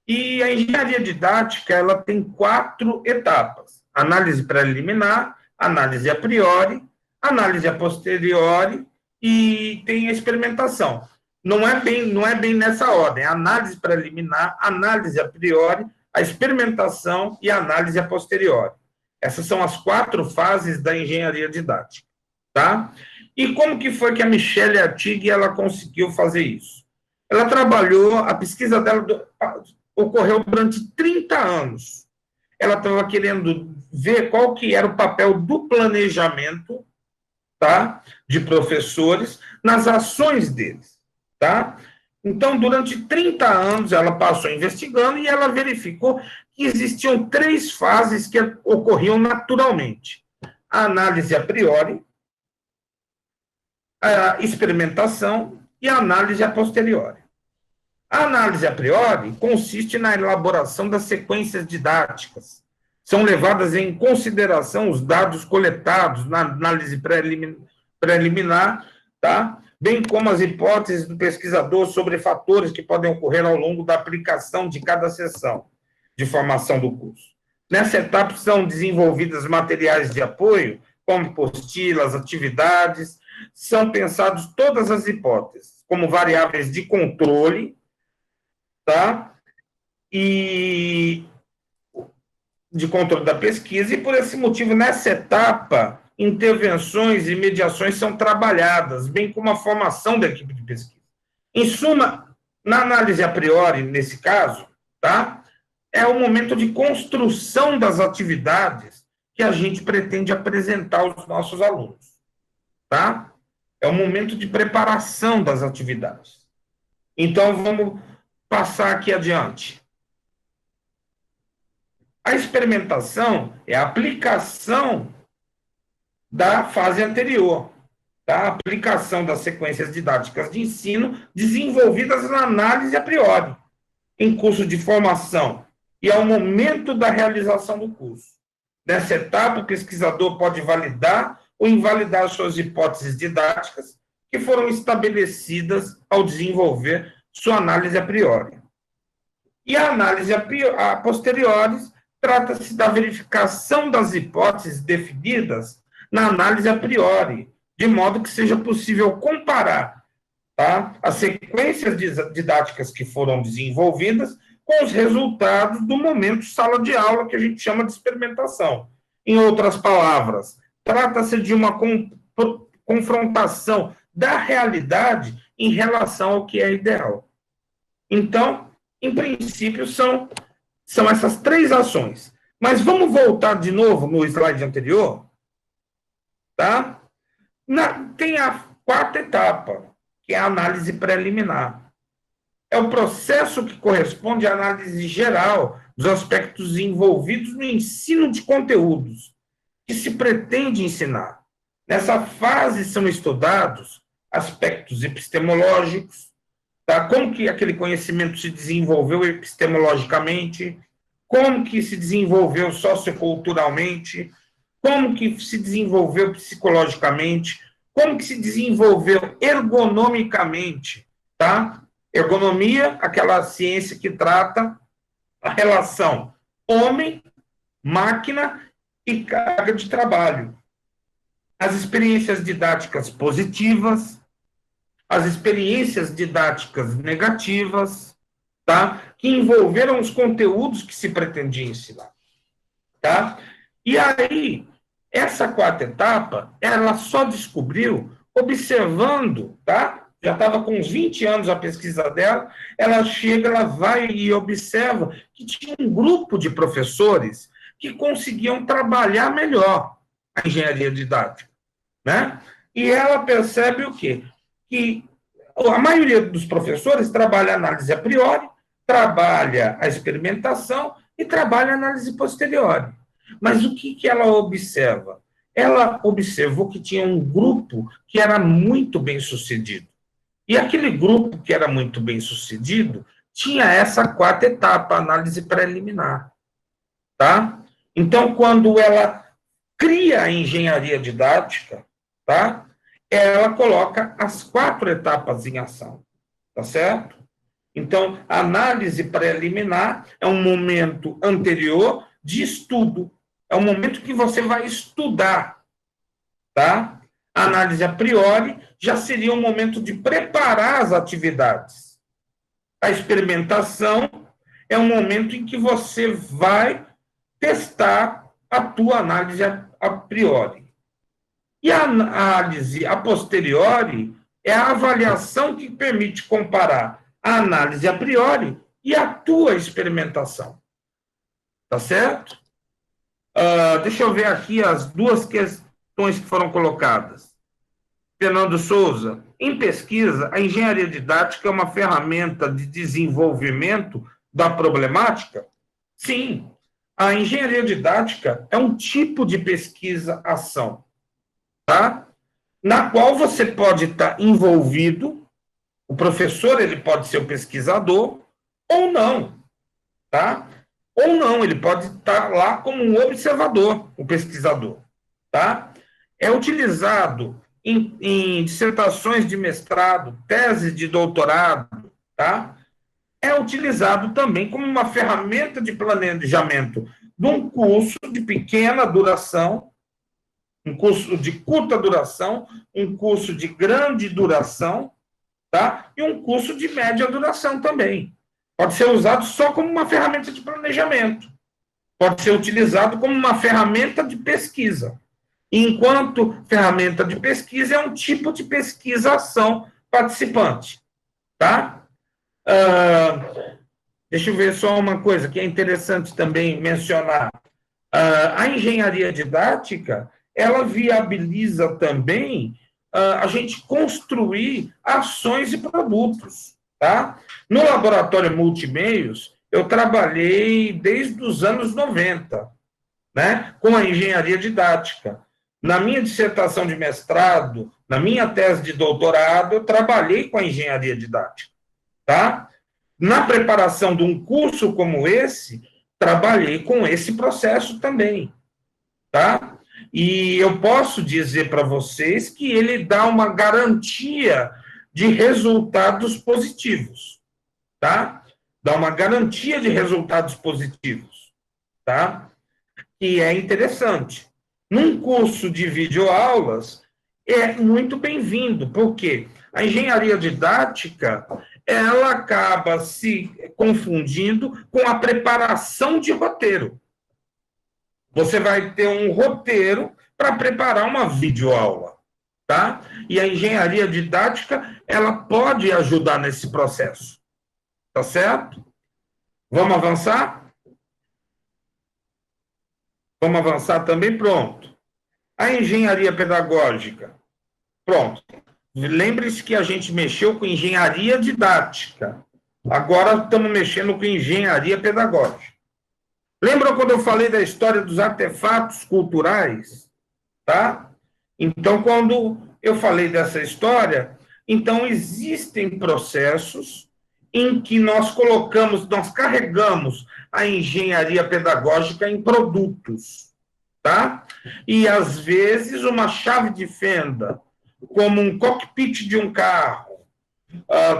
E a engenharia didática, ela tem 4 etapas: análise preliminar, análise a priori, análise a posteriori e tem a experimentação. Não é bem nessa ordem: análise preliminar, análise a priori, a experimentação e a análise a posteriori. Essas são as 4 fases da engenharia didática, tá? E como que foi que a Michelle Attig ela conseguiu fazer isso? Ela trabalhou, a pesquisa dela ocorreu durante 30 anos. Ela estava querendo ver qual que era o papel do planejamento, tá, de professores nas ações deles, tá? Então, durante 30 anos, ela passou investigando e ela verificou que existiam 3 fases que ocorriam naturalmente: a análise a priori, a experimentação e a análise a posteriori. A análise a priori consiste na elaboração das sequências didáticas, são levadas em consideração os dados coletados na análise preliminar, tá? Bem como as hipóteses do pesquisador sobre fatores que podem ocorrer ao longo da aplicação de cada sessão de formação do curso. Nessa etapa são desenvolvidas materiais de apoio, como apostilas, atividades, são pensadas todas as hipóteses, como variáveis de controle, tá? E de controle da pesquisa, e por esse motivo, nessa etapa, intervenções e mediações são trabalhadas, bem como a formação da equipe de pesquisa. Em suma, na análise a priori, nesse caso, tá? É o momento de construção das atividades que a gente pretende apresentar aos nossos alunos, tá? É o momento de preparação das atividades. Então, vamos passar aqui adiante. A experimentação é a aplicação da fase anterior, tá? A aplicação das sequências didáticas de ensino desenvolvidas na análise a priori, em curso de formação, e ao momento da realização do curso. Nessa etapa, o pesquisador pode validar ou invalidar suas hipóteses didáticas que foram estabelecidas ao desenvolver sua análise a priori. E a análise a posteriori trata-se da verificação das hipóteses definidas na análise a priori, de modo que seja possível comparar, tá, as sequências didáticas que foram desenvolvidas com os resultados do momento sala de aula, que a gente chama de experimentação. Em outras palavras, trata-se de uma confrontação da realidade em relação ao que é ideal. Então, em princípio, são essas três ações. Mas vamos voltar de novo no slide anterior, tá? Tem a quarta etapa, que é a análise preliminar. É o processo que corresponde à análise geral dos aspectos envolvidos no ensino de conteúdos que se pretende ensinar. Nessa fase são estudados aspectos epistemológicos, tá? Como que aquele conhecimento se desenvolveu epistemologicamente, como que se desenvolveu socioculturalmente, como que se desenvolveu psicologicamente, como que se desenvolveu ergonomicamente, tá? Ergonomia, aquela ciência que trata a relação homem, máquina e carga de trabalho. As experiências didáticas positivas, as experiências didáticas negativas, tá? Que envolveram os conteúdos que se pretendia ensinar, tá? E aí, essa quarta etapa, ela só descobriu observando, tá? Já estava com uns 20 anos a pesquisa dela, ela chega, ela vai e observa que tinha um grupo de professores que conseguiam trabalhar melhor a engenharia didática, né? E ela percebe o quê? Que a maioria dos professores trabalha a análise a priori, trabalha a experimentação e trabalha a análise posterior. Mas o que ela observa? Ela observou que tinha um grupo que era muito bem sucedido. E aquele grupo que era muito bem sucedido tinha essa quarta etapa, análise preliminar, tá? Então, quando ela cria a engenharia didática, tá? Ela coloca as 4 etapas em ação, tá certo? Então, a análise preliminar é um momento anterior de estudo, é um momento que você vai estudar, tá? A análise a priori já seria um momento de preparar as atividades. A experimentação é um momento em que você vai testar a tua análise a priori. E a análise a posteriori é a avaliação que permite comparar a análise a priori e a tua experimentação. Tá certo? Deixa eu ver aqui as 2 questões que foram colocadas. Fernando Souza, em pesquisa, a engenharia didática é uma ferramenta de desenvolvimento da problemática? Sim, a engenharia didática é um tipo de pesquisa-ação, tá? Na qual você pode estar envolvido, o professor ele pode ser o pesquisador ou não, tá? ou não, ele pode estar lá como um observador, o pesquisador, tá? É utilizado em dissertações de mestrado, teses de doutorado, tá? É utilizado também como uma ferramenta de planejamento de um curso de pequena duração, um curso de curta duração, um curso de grande duração, tá? E um curso de média duração também. Pode ser usado só como uma ferramenta de planejamento. Pode ser utilizado como uma ferramenta de pesquisa. Enquanto ferramenta de pesquisa é um tipo de pesquisação participante, tá? Deixa eu ver só uma coisa que é interessante também mencionar. A engenharia didática, ela viabiliza também a gente construir ações e produtos, tá? No laboratório Multimeios, eu trabalhei desde os anos 90, né, com a engenharia didática. Na minha dissertação de mestrado, na minha tese de doutorado, eu trabalhei com a engenharia didática, tá? Na preparação de um curso como esse, trabalhei com esse processo também, tá? E eu posso dizer para vocês que ele dá uma garantia de resultados positivos, tá? Dá uma garantia de resultados positivos, tá? E é interessante. Num curso de videoaulas, é muito bem-vindo, porque a engenharia didática ela acaba se confundindo com a preparação de roteiro. Você vai ter um roteiro para preparar uma videoaula, tá? E a engenharia didática, ela pode ajudar nesse processo, tá certo? Vamos avançar? Vamos avançar também? Pronto. A engenharia pedagógica. Pronto. Lembre-se que a gente mexeu com engenharia didática. Agora estamos mexendo com engenharia pedagógica. Lembra quando eu falei da história dos artefatos culturais? Tá? Então, quando eu falei dessa história, então existem processos em que nós carregamos a engenharia pedagógica em produtos, tá? E às vezes uma chave de fenda, como um cockpit de um carro,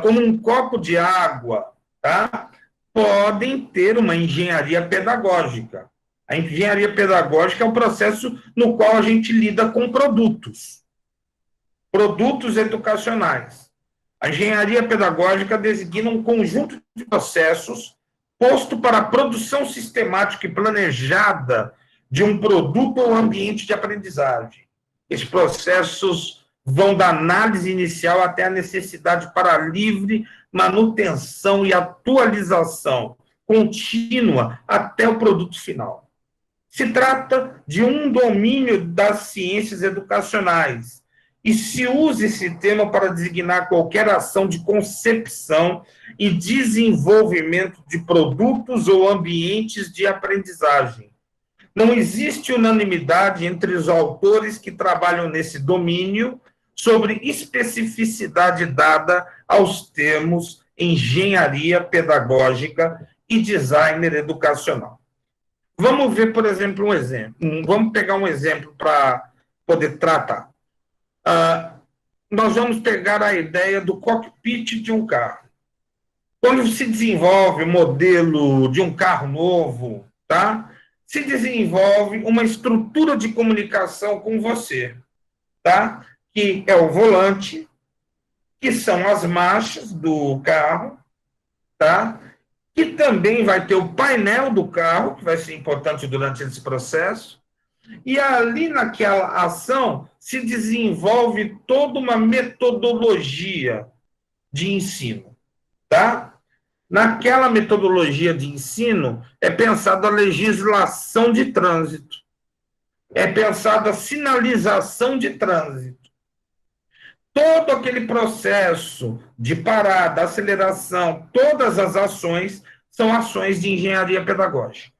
como um copo de água, tá? Podem ter uma engenharia pedagógica. A engenharia pedagógica é um processo no qual a gente lida com produtos educacionais. A engenharia pedagógica designa um conjunto de processos posto para a produção sistemática e planejada de um produto ou ambiente de aprendizagem. Esses processos vão da análise inicial até a necessidade para livre manutenção e atualização contínua até o produto final. Se trata de um domínio das ciências educacionais e se usa esse termo para designar qualquer ação de concepção e desenvolvimento de produtos ou ambientes de aprendizagem. Não existe unanimidade entre os autores que trabalham nesse domínio sobre especificidade dada aos termos engenharia pedagógica e designer educacional. Vamos ver, por exemplo, um exemplo. Vamos pegar um exemplo para poder tratar. Nós vamos pegar a ideia do cockpit de um carro. Quando se desenvolve o modelo de um carro novo, tá? Se desenvolve uma estrutura de comunicação com você, tá? Que é o volante, que são as marchas do carro, tá? Que também vai ter o painel do carro, que vai ser importante durante esse processo, e ali naquela ação se desenvolve toda uma metodologia de ensino, tá? Naquela metodologia de ensino é pensada a legislação de trânsito, é pensada a sinalização de trânsito. Todo aquele processo de parada, aceleração, todas as ações são ações de engenharia pedagógica,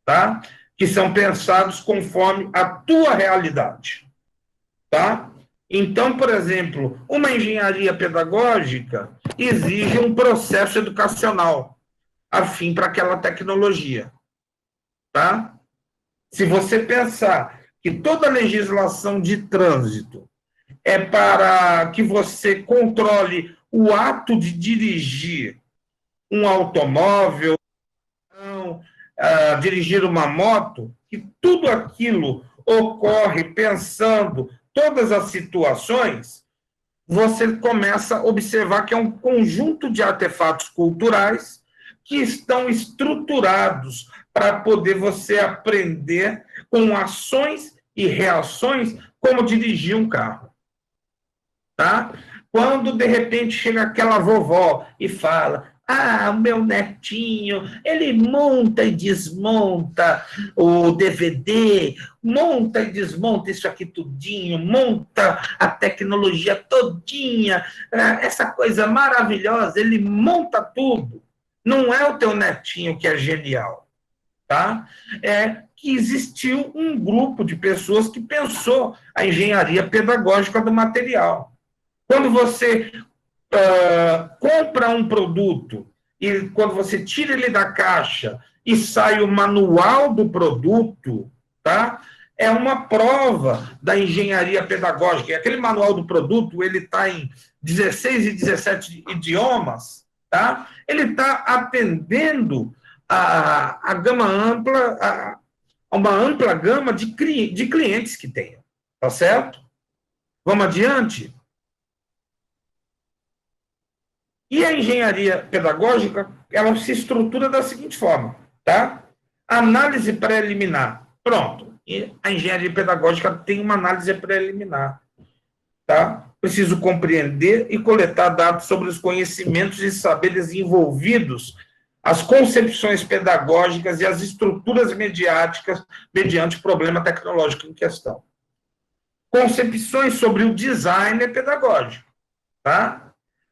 tá? Que são pensados conforme a tua realidade, tá? Então, por exemplo, uma engenharia pedagógica exige um processo educacional. afim para aquela tecnologia, tá? Se você pensar que toda legislação de trânsito é para que você controle o ato de dirigir um automóvel, dirigir uma moto, que tudo aquilo ocorre pensando todas as situações, você começa a observar que é um conjunto de artefatos culturais que estão estruturados para poder você aprender com ações e reações como dirigir um carro. Tá? Quando, de repente, chega aquela vovó e fala: ah, o meu netinho, ele monta e desmonta o DVD, monta e desmonta isso aqui tudinho, monta a tecnologia todinha, essa coisa maravilhosa, ele monta tudo. Não é o teu netinho que é genial, tá? É que existiu um grupo de pessoas que pensou a engenharia pedagógica do material. Quando você compra um produto e quando você tira ele da caixa e sai o manual do produto, tá? É uma prova da engenharia pedagógica. E aquele manual do produto, ele está em 16 e 17 idiomas, tá? Ele está atendendo a gama ampla, a uma ampla gama de clientes que tem, tá certo? Vamos adiante? E a engenharia pedagógica, ela se estrutura da seguinte forma, tá? Análise preliminar. Pronto. E a engenharia pedagógica tem uma análise preliminar, tá? Preciso compreender e coletar dados sobre os conhecimentos e saberes envolvidos, as concepções pedagógicas e as estruturas mediáticas mediante o problema tecnológico em questão. Concepções sobre o design pedagógico, tá?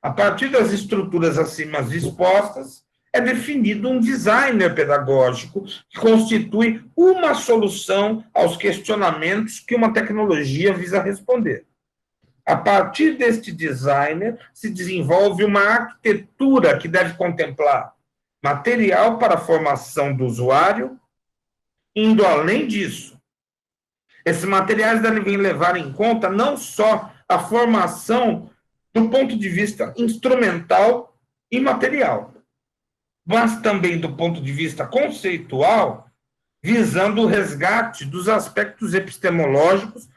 A partir das estruturas acima expostas, é definido um designer pedagógico que constitui uma solução aos questionamentos que uma tecnologia visa responder. A partir deste designer, se desenvolve uma arquitetura que deve contemplar material para a formação do usuário, indo além disso. Esses materiais devem levar em conta não só a formação do ponto de vista instrumental e material, mas também do ponto de vista conceitual, visando o resgate dos aspectos epistemológicos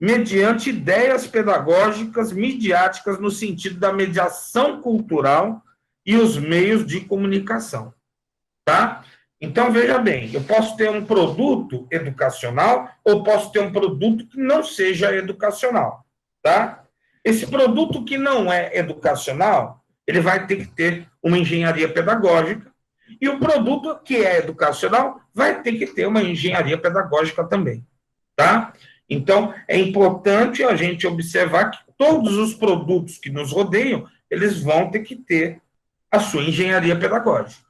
mediante ideias pedagógicas midiáticas no sentido da mediação cultural e os meios de comunicação, tá? Então, veja bem, eu posso ter um produto educacional ou posso ter um produto que não seja educacional, tá? Esse produto que não é educacional, ele vai ter que ter uma engenharia pedagógica, e o produto que é educacional vai ter que ter uma engenharia pedagógica também, tá? Então, é importante a gente observar que todos os produtos que nos rodeiam, eles vão ter que ter a sua engenharia pedagógica.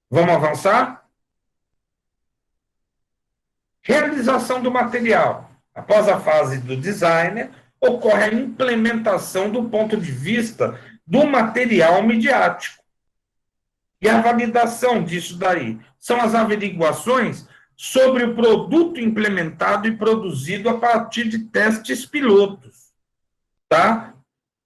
Vamos avançar? Realização do material. Após a fase do designer, ocorre a implementação do ponto de vista do material midiático. E a validação disso daí são as averiguações sobre o produto implementado e produzido a partir de testes pilotos, tá?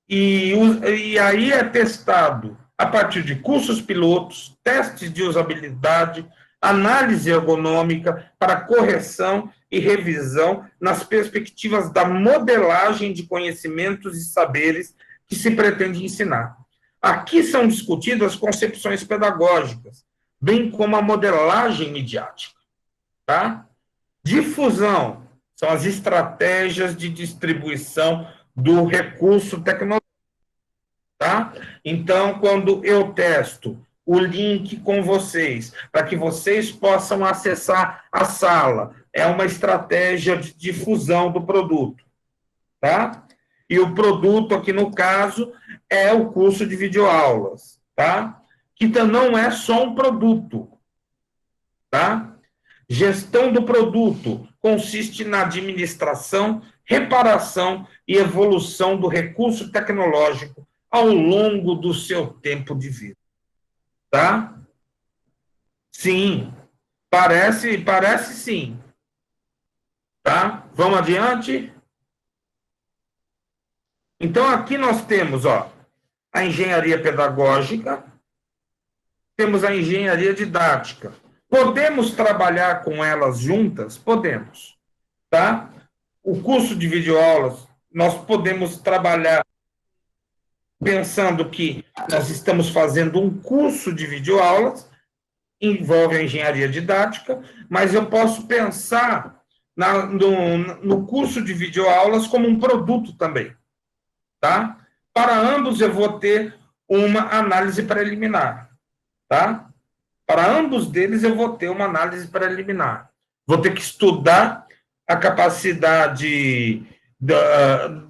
E aí é testado a partir de cursos pilotos, testes de usabilidade, análise ergonômica para correção e revisão nas perspectivas da modelagem de conhecimentos e saberes que se pretende ensinar. Aqui são discutidas concepções pedagógicas, bem como a modelagem midiática, tá? Difusão são as estratégias de distribuição do recurso tecnológico, tá? Então, quando eu testo o link com vocês, para que vocês possam acessar a sala, é uma estratégia de difusão do produto, tá? E o produto aqui, no caso, é o curso de videoaulas, tá? Que não é só um produto, tá? Gestão do produto consiste na administração, reparação e evolução do recurso tecnológico ao longo do seu tempo de vida, tá? Sim, parece sim. Tá? Vamos adiante? Então, aqui nós temos, ó, a engenharia pedagógica, temos a engenharia didática. Podemos trabalhar com elas juntas? Podemos, tá? O curso de videoaulas, nós podemos trabalhar pensando que nós estamos fazendo um curso de videoaulas, envolve a engenharia didática, mas eu posso pensar no curso de videoaulas como um produto também, tá? Para ambos eu vou ter uma análise preliminar, tá? Para ambos deles eu vou ter uma análise preliminar. Vou ter que estudar a capacidade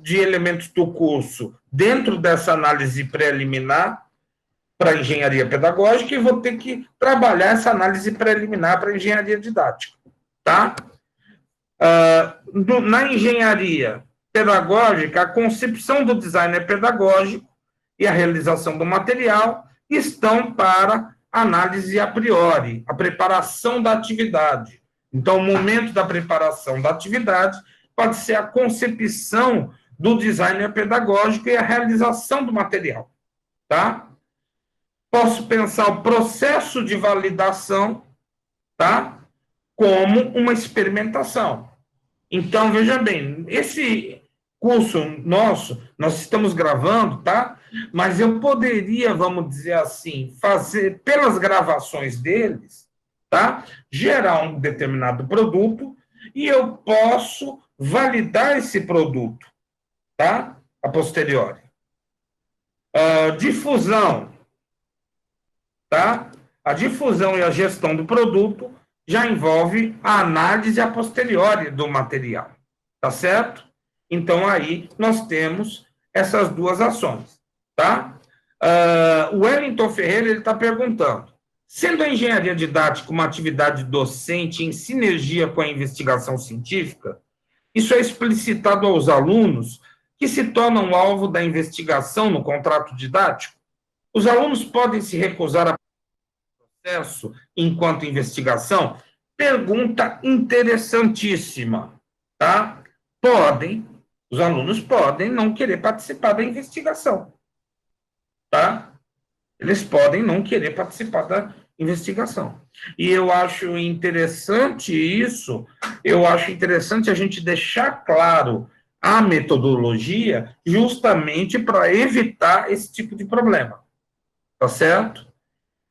de elementos do curso dentro dessa análise preliminar para a engenharia pedagógica e vou ter que trabalhar essa análise preliminar para a engenharia didática, tá? Na engenharia pedagógica, a concepção do designer pedagógico e a realização do material estão para análise a priori, a preparação da atividade. Então, o momento da preparação da atividade pode ser a concepção do designer pedagógico e a realização do material, tá? Posso pensar o processo de validação, tá? Como uma experimentação. Então, veja bem, esse curso nosso, nós estamos gravando, tá? Mas eu poderia, vamos dizer assim, fazer, pelas gravações deles, tá? Gerar um determinado produto e eu posso validar esse produto, tá? A posteriori. Difusão, tá? A difusão e a gestão do produto já envolve a análise a posteriori do material, tá certo? Então, aí nós temos essas duas ações, tá? O Wellington Ferreira está perguntando, sendo a engenharia didática uma atividade docente em sinergia com a investigação científica, isso é explicitado aos alunos que se tornam alvo da investigação no contrato didático? Os alunos podem se recusar a processo enquanto investigação? Pergunta interessantíssima, tá? Os alunos podem não querer participar da investigação, tá? Eles podem não querer participar da investigação. E eu acho interessante isso, eu acho interessante a gente deixar claro a metodologia justamente para evitar esse tipo de problema, tá certo?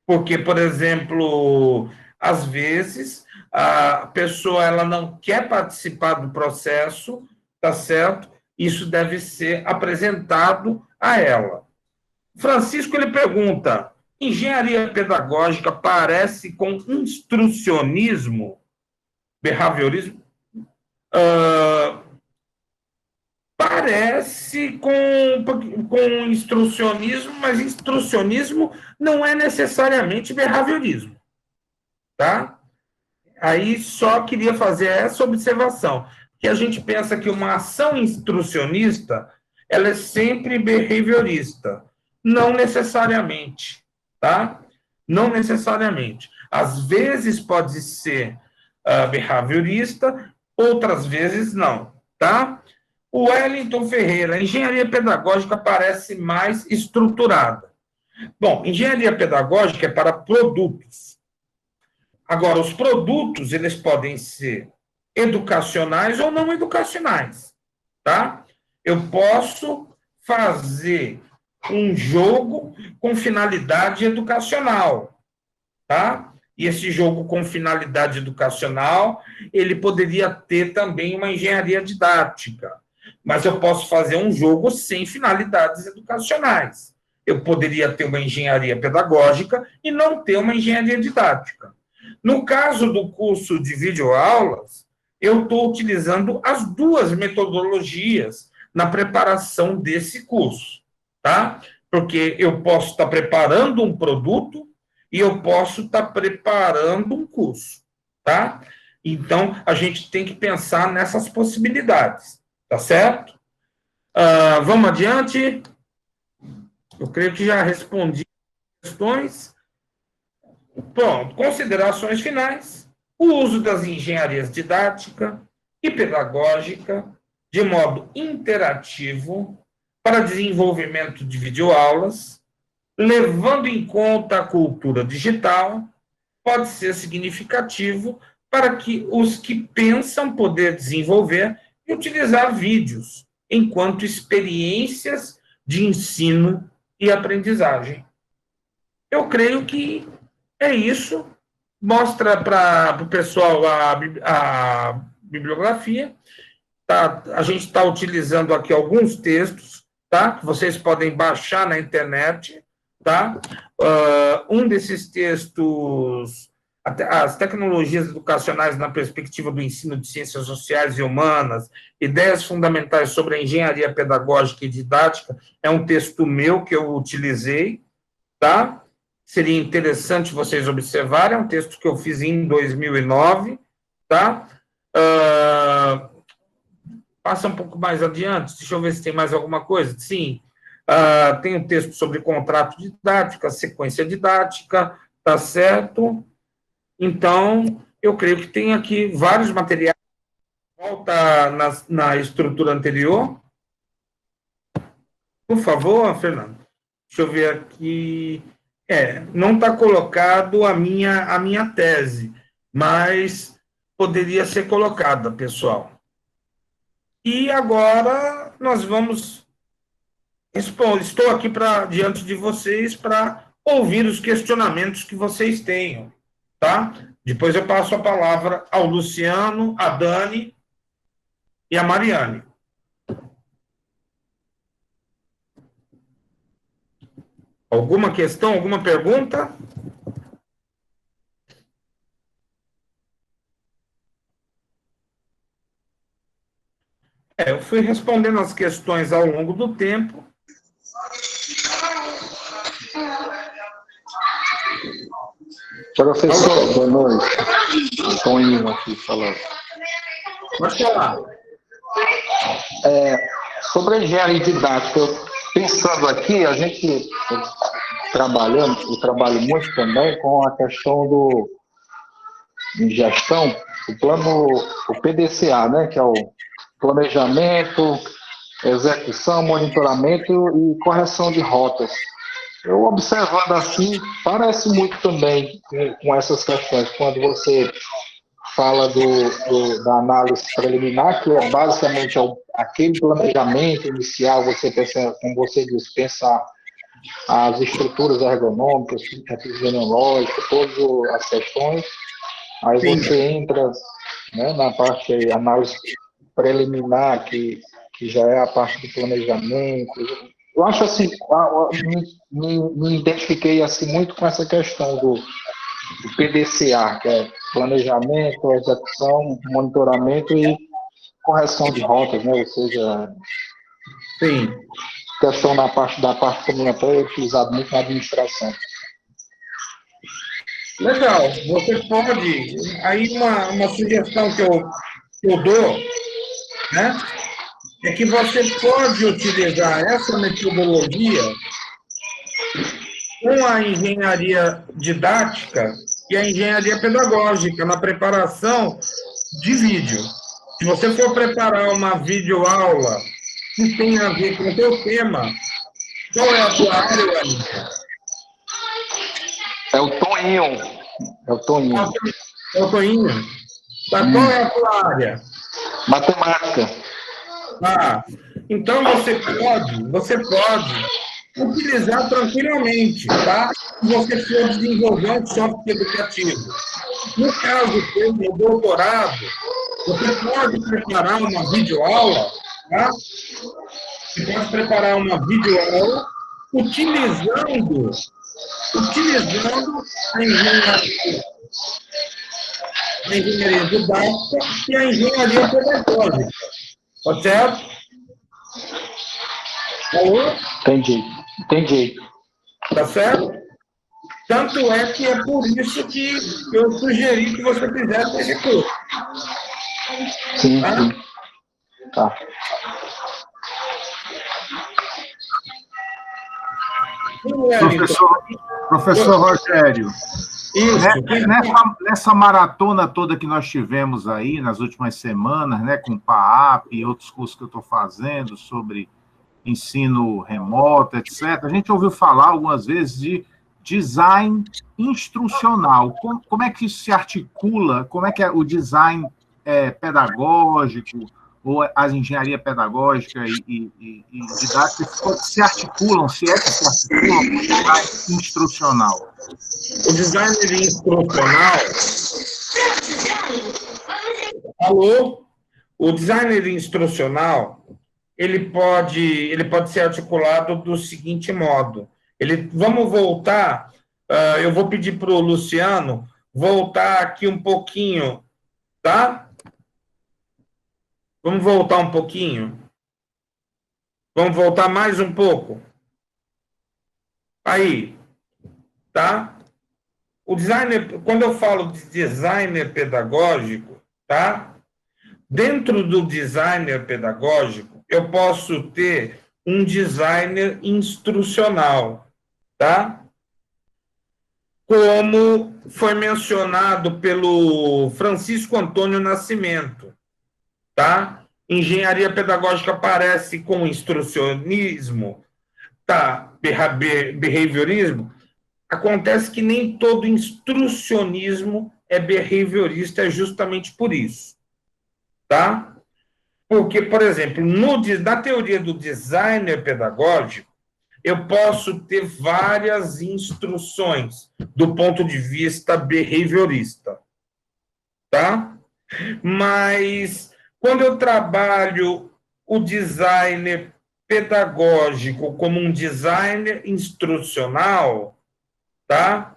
Porque, por exemplo, às vezes a pessoa ela não quer participar do processo, tá certo? Isso deve ser apresentado a ela. Francisco ele pergunta: engenharia pedagógica parece com instrucionismo, behaviorismo? Uh, Parece com instrucionismo, mas instrucionismo não é necessariamente behaviorismo, tá? Aí só queria fazer essa observação, que a gente pensa que uma ação instrucionista ela é sempre behaviorista, não necessariamente, tá? Não necessariamente. Às vezes pode ser behaviorista, outras vezes não, tá? O Wellington Ferreira, a engenharia pedagógica parece mais estruturada. Bom, engenharia pedagógica é para produtos. Agora, os produtos, eles podem ser educacionais ou não educacionais, tá? Eu posso fazer um jogo com finalidade educacional, tá? E esse jogo com finalidade educacional, ele poderia ter também uma engenharia didática, mas eu posso fazer um jogo sem finalidades educacionais. Eu poderia ter uma engenharia pedagógica e não ter uma engenharia didática. No caso do curso de videoaulas, eu estou utilizando as duas metodologias na preparação desse curso, tá? Porque eu posso estar preparando um produto e eu posso estar preparando um curso, tá? Então, a gente tem que pensar nessas possibilidades, tá certo? Vamos adiante. Eu creio que já respondi as questões. Pronto, considerações finais. O uso das engenharias didática e pedagógica de modo interativo para desenvolvimento de videoaulas, levando em conta a cultura digital, pode ser significativo para que os que pensam poder desenvolver e utilizar vídeos enquanto experiências de ensino e aprendizagem. Eu creio que é isso. Mostra para o pessoal a bibliografia. Tá? A gente está utilizando aqui alguns textos, tá? Que vocês podem baixar na internet. Tá? Um desses textos, as tecnologias educacionais na perspectiva do ensino de ciências sociais e humanas, ideias fundamentais sobre a engenharia pedagógica e didática, é um texto meu que eu utilizei, tá? Seria interessante vocês observarem, é um texto que eu fiz em 2009, tá? Passa um pouco mais adiante, deixa eu ver se tem mais alguma coisa. Sim, tem um texto sobre contrato didático, sequência didática, tá certo? Então, eu creio que tem aqui vários materiais. Volta na estrutura anterior. Por favor, Fernando. Deixa eu ver aqui. Não está colocado a minha tese, mas poderia ser colocada, pessoal. E agora nós vamos expor. Estou aqui diante de vocês para ouvir os questionamentos que vocês tenham, tá? Depois eu passo a palavra ao Luciano, a Dani e a Mariane. Alguma questão, alguma pergunta? Eu fui respondendo as questões ao longo do tempo. Professor, boa noite. Toninho aqui falando. Pode falar. Sobre a engenharia didática, pensando aqui, a gente trabalhando, eu trabalho muito também com a questão de gestão, o PDCA, né, que é o planejamento, execução, monitoramento e correção de rotas. Eu observando assim, parece muito também com essas questões, quando você fala da análise preliminar, que é basicamente aquele planejamento inicial, você pensa, como você disse, pensar as estruturas ergonômicas, epidemiológicas, todas as questões. Aí Sim. Você entra, né, na parte de análise preliminar, que já é a parte do planejamento. Eu acho assim, me identifiquei assim muito com essa questão do PDCA, que é planejamento, execução, monitoramento e correção de rotas, né? Ou seja, Sim. questão da parte comunitária é utilizado muito na administração. Legal. Você pode. Aí, uma sugestão que eu dou, né? É que você pode utilizar essa metodologia com a engenharia didática e a engenharia pedagógica na preparação de vídeo. Se você for preparar uma videoaula que tem a ver com o teu tema, qual é a tua área, Wellington? É o Toninho. É o Toninho. É o Toninho? Tá, qual é a tua área? Matemática. Então você pode utilizar tranquilamente, tá? Se você for desenvolver um software educativo. No caso do doutorado, você pode preparar uma videoaula, tá? Você pode preparar uma videoaula utilizando a engenharia didática e a engenharia pedagógica. Tá certo? Alô? Entendi. Tá certo? Tanto é que é por isso que eu sugeri que você fizesse esse curso. Sim, tá? sim. Tá. Professor Rogério, Isso. Nessa maratona toda que nós tivemos aí nas últimas semanas, né, com o PAAP e outros cursos que eu estou fazendo sobre ensino remoto, etc., a gente ouviu falar algumas vezes de design instrucional. Como é que isso se articula? Como é que é o design pedagógico ou a engenharia pedagógica e didática se articulam, se é que se articulam com o design instrucional? O designer instrucional... Alô? O designer instrucional, ele pode ser articulado do seguinte modo. Vamos voltar, eu vou pedir para o Luciano voltar aqui um pouquinho, tá? Vamos voltar um pouquinho. Vamos voltar mais um pouco. Aí, tá? O designer, quando eu falo de designer pedagógico, tá? Dentro do designer pedagógico, eu posso ter um designer instrucional, tá? Como foi mencionado pelo Francisco Antônio Nascimento, tá? Engenharia pedagógica parece com instrucionismo, tá? Behaviorismo. Acontece que nem todo instrucionismo é behaviorista, é justamente por isso, tá? Porque, por exemplo, na teoria do designer pedagógico, eu posso ter várias instruções do ponto de vista behaviorista, tá? Mas quando eu trabalho o designer pedagógico como um designer instrucional, tá?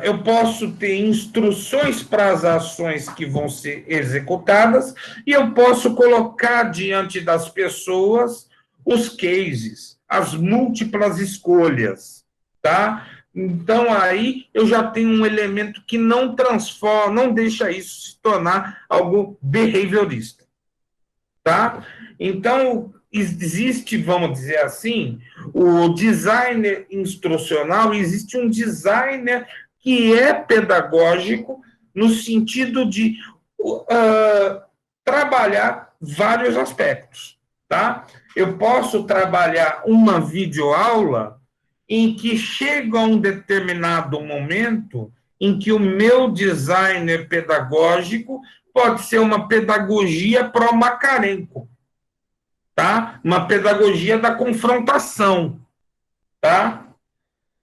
Eu posso ter instruções para as ações que vão ser executadas e eu posso colocar diante das pessoas os cases, as múltiplas escolhas, tá? Então, aí eu já tenho um elemento que não transforma, não deixa isso se tornar algo behaviorista, tá? Então, existe, vamos dizer assim, o designer instrucional, existe um designer que é pedagógico no sentido de trabalhar vários aspectos, tá? Eu posso trabalhar uma videoaula em que chega a um determinado momento em que o meu designer pedagógico pode ser uma pedagogia pró-Macarenco, tá? Uma pedagogia da confrontação, tá?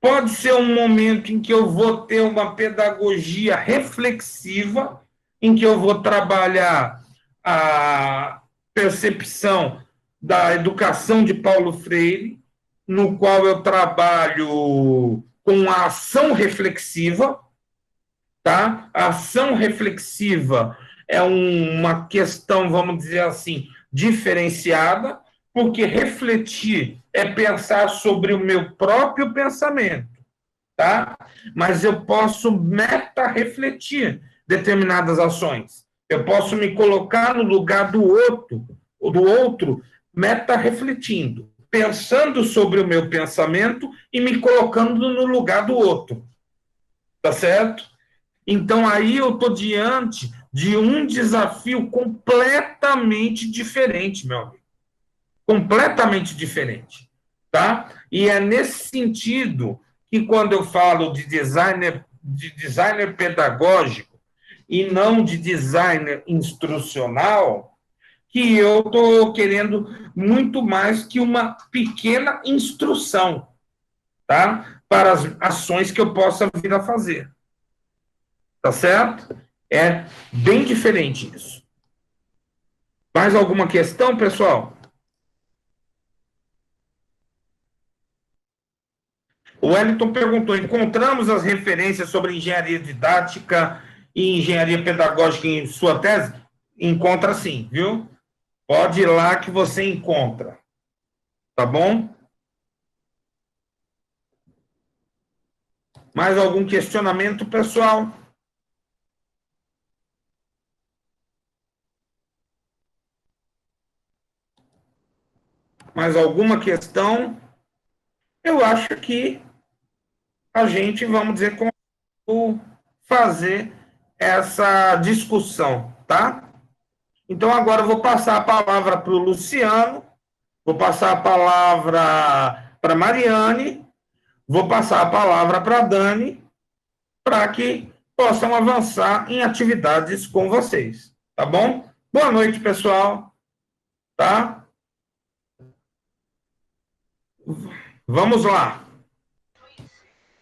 Pode ser um momento em que eu vou ter uma pedagogia reflexiva, em que eu vou trabalhar a percepção da educação de Paulo Freire, no qual eu trabalho com a ação reflexiva, tá? A ação reflexiva é uma questão, vamos dizer assim, diferenciada, porque refletir é pensar sobre o meu próprio pensamento, tá? Mas eu posso meta-refletir determinadas ações. Eu posso me colocar no lugar do outro meta-refletindo, pensando sobre o meu pensamento e me colocando no lugar do outro, tá certo? Então, aí eu estou diante de um desafio completamente diferente, meu amigo. Completamente diferente, tá? E é nesse sentido que, quando eu falo de designer pedagógico e não de designer instrucional, que eu estou querendo muito mais que uma pequena instrução, tá? Para as ações que eu possa vir a fazer. Tá certo? É bem diferente isso. Mais alguma questão, pessoal? O Wellington perguntou: encontramos as referências sobre engenharia didática e engenharia pedagógica em sua tese? Encontra sim, viu? Pode ir lá que você encontra. Tá bom? Mais algum questionamento, pessoal? Mais alguma questão? Eu acho que a gente, vamos dizer, fazer essa discussão, tá? Então, agora eu vou passar a palavra para o Luciano, vou passar a palavra para a Mariane, vou passar a palavra para a Dani, para que possam avançar em atividades com vocês, tá bom? Boa noite, pessoal, tá? Vamos lá.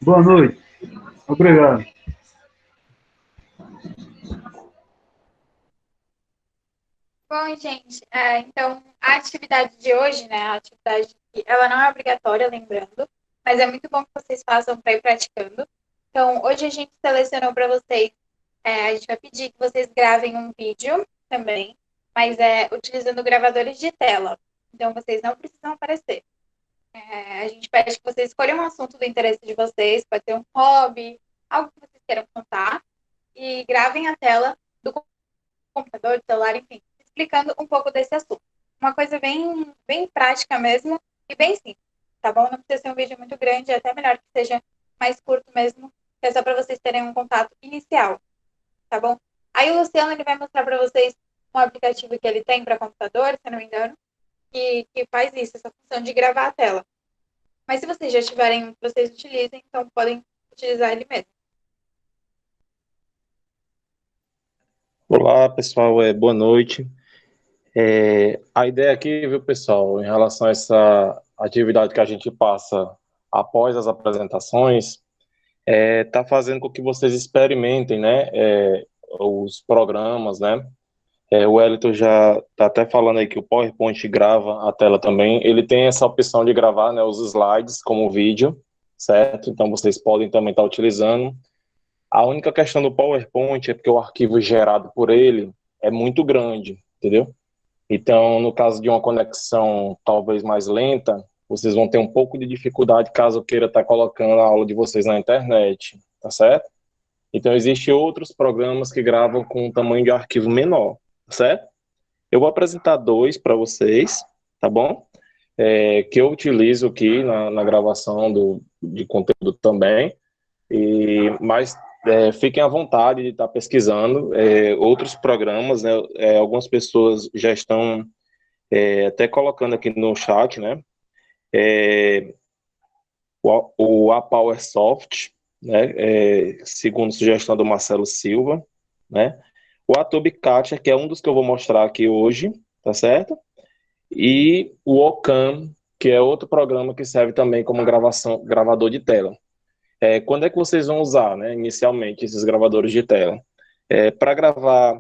Boa noite. Obrigado. Bom, gente, então a atividade de hoje, né, a atividade ela não é obrigatória, lembrando, mas é muito bom que vocês façam para ir praticando. Então, hoje a gente selecionou para vocês, a gente vai pedir que vocês gravem um vídeo também, mas utilizando gravadores de tela. Então, vocês não precisam aparecer. A gente pede que vocês escolham um assunto do interesse de vocês, pode ser um hobby, algo que vocês queiram contar, e gravem a tela do computador, do celular, enfim, explicando um pouco desse assunto. Uma coisa bem, bem prática mesmo e bem simples, tá bom? Não precisa ser um vídeo muito grande, é até melhor que seja mais curto mesmo, que é só para vocês terem um contato inicial, tá bom? Aí o Luciano ele vai mostrar para vocês um aplicativo que ele tem para computador, se eu não me engano, que faz isso, essa função de gravar a tela. Mas se vocês já tiverem um que vocês utilizem, então podem utilizar ele mesmo. Olá, pessoal, boa noite. A ideia aqui, viu, pessoal, em relação a essa atividade que a gente passa após as apresentações, tá fazendo com que vocês experimentem, né, os programas, né. O Wellington já está até falando aí que o PowerPoint grava a tela também. Ele tem essa opção de gravar, né, os slides como vídeo, certo? Então vocês podem também estar utilizando. A única questão do PowerPoint é porque o arquivo gerado por ele é muito grande, entendeu? Então, no caso de uma conexão talvez mais lenta, vocês vão ter um pouco de dificuldade caso queira estar colocando a aula de vocês na internet, tá certo? Então, existem outros programas que gravam com um tamanho de arquivo menor, tá certo? Eu vou apresentar dois para vocês, tá bom? Que eu utilizo aqui na gravação de conteúdo também, mas fiquem à vontade de estar pesquisando outros programas, né? Algumas pessoas já estão até colocando aqui no chat, né? O APowerSoft, né? Segundo sugestão do Marcelo Silva, né? O Adobe Catcher, que é um dos que eu vou mostrar aqui hoje, tá certo? E o Ocam, que é outro programa que serve também como gravador de tela. Quando é que vocês vão usar, né, inicialmente, esses gravadores de tela? Para gravar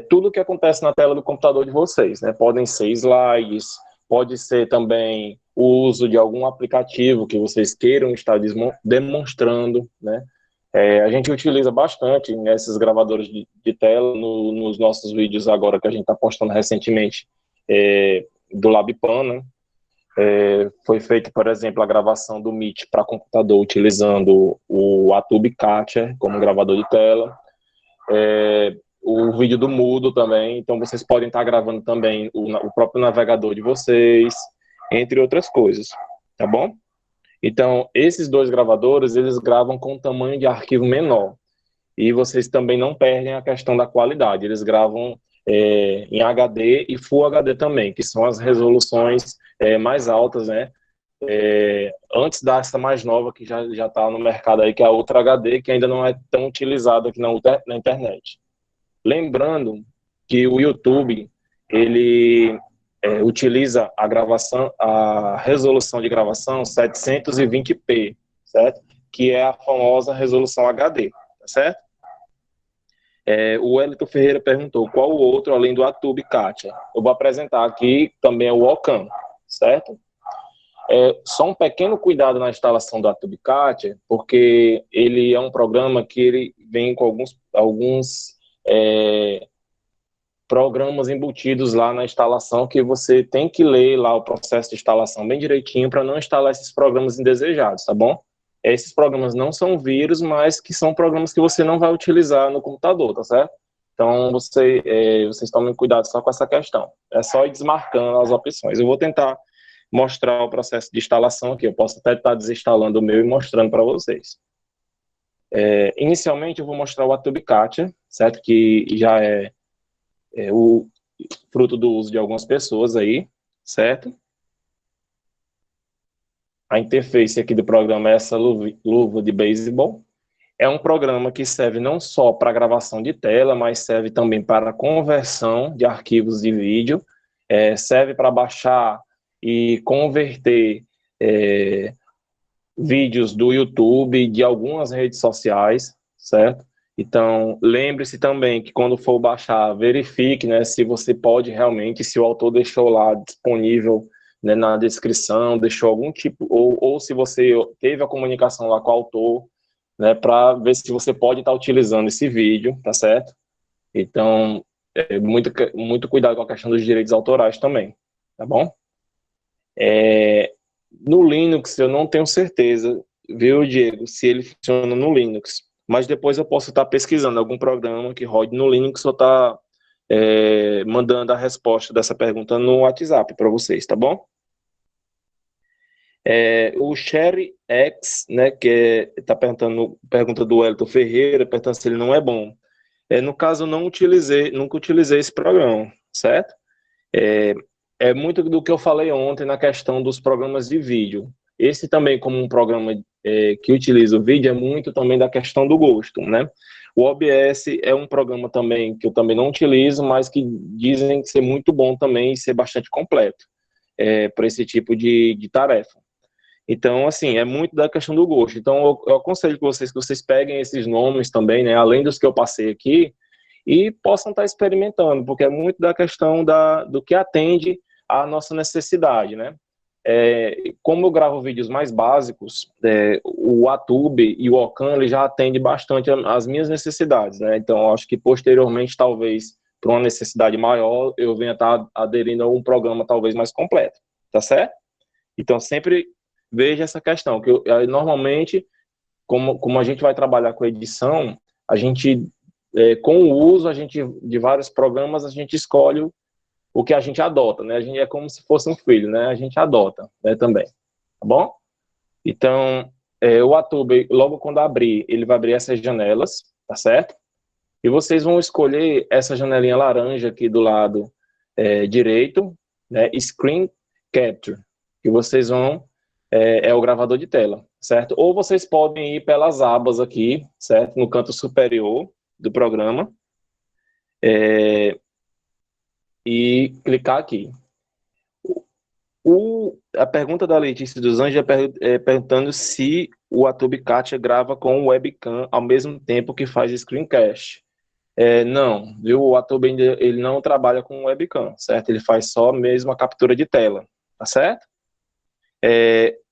tudo o que acontece na tela do computador de vocês, né? Podem ser slides, pode ser também o uso de algum aplicativo que vocês queiram estar demonstrando, né? A gente utiliza bastante esses gravadores de tela nos nossos vídeos agora que a gente está postando recentemente do LabPan, né? Foi feita, por exemplo, a gravação do Meet para computador utilizando o Adobe Catcher como gravador de tela, o vídeo do Moodle também, então vocês podem estar gravando também o próprio navegador de vocês, entre outras coisas, tá bom? Então, esses dois gravadores, eles gravam com um tamanho de arquivo menor, e vocês também não perdem a questão da qualidade, eles gravam em HD e Full HD também, que são as resoluções mais altas, né? Antes dessa mais nova que já está no mercado aí, que é a Ultra HD, que ainda não é tão utilizada aqui na internet. Lembrando que o YouTube, ele utiliza a resolução de gravação 720p, certo? Que é a famosa resolução HD, tá certo? O Wellington Ferreira perguntou qual o outro além do Adobe Catcher. Eu vou apresentar aqui também o Ocam, certo? Só um pequeno cuidado na instalação do Adobe Catcher, porque ele é um programa que ele vem com alguns programas embutidos lá na instalação que você tem que ler lá o processo de instalação bem direitinho para não instalar esses programas indesejados, tá bom? Esses programas não são vírus, mas que são programas que você não vai utilizar no computador, tá certo? Então, vocês tomem cuidado só com essa questão. É só ir desmarcando as opções. Eu vou tentar mostrar o processo de instalação aqui. Eu posso até estar desinstalando o meu e mostrando para vocês. Inicialmente, eu vou mostrar o Atube Katia, certo? Que já é o fruto do uso de algumas pessoas aí, certo? A interface aqui do programa é essa luva de beisebol. É um programa que serve não só para gravação de tela, mas serve também para conversão de arquivos de vídeo, serve para baixar e converter vídeos do YouTube, de algumas redes sociais, certo? Então, lembre-se também que quando for baixar, verifique, né, se você pode realmente, se o autor deixou lá disponível, né, na descrição, deixou algum tipo, ou se você teve a comunicação lá com o autor, né, para ver se você pode estar utilizando esse vídeo, tá certo? Então, muito cuidado com a questão dos direitos autorais também, tá bom? No Linux, eu não tenho certeza, viu, Diego, se ele funciona no Linux. Mas depois eu posso estar pesquisando algum programa que rode no Linux ou estar mandando a resposta dessa pergunta no WhatsApp para vocês, tá bom? O Sherry X, né, que está perguntando, pergunta do Wellington Ferreira, perguntando se ele não é bom. No caso, eu nunca utilizei esse programa, certo? É muito do que eu falei ontem na questão dos programas de vídeo. Esse também, como um programa que utiliza o vídeo, é muito também da questão do gosto, né? O OBS é um programa também que eu também não utilizo, mas que dizem ser muito bom também e ser bastante completo para esse tipo de tarefa. Então, assim, é muito da questão do gosto. Então, eu aconselho que vocês peguem esses nomes também, né, além dos que eu passei aqui, e possam estar experimentando, porque é muito da questão do que atende à nossa necessidade, né? Como eu gravo vídeos mais básicos, o Atube e o Ocam, ele já atende bastante às minhas necessidades, né? Então, eu acho que posteriormente, talvez, para uma necessidade maior, eu venha estar aderindo a um programa talvez mais completo, tá certo? Então, sempre veja essa questão, que normalmente, como a gente vai trabalhar com edição, a gente, com o uso de vários programas, a gente escolhe o que a gente adota, né? A gente é como se fosse um filho, né? A gente adota, né, também, tá bom? Então, o Atube, logo quando abrir, ele vai abrir essas janelas, tá certo? E vocês vão escolher essa janelinha laranja aqui do lado direito, né? Screen Capture, que vocês vão é o gravador de tela, certo? Ou vocês podem ir pelas abas aqui, certo? No canto superior do programa e clicar aqui. A pergunta da Letícia dos Anjos é perguntando se o Atube Katia grava com o webcam ao mesmo tempo que faz screencast. Não, viu? O Atube ele não trabalha com webcam, certo? Ele faz só mesmo a captura de tela, tá certo?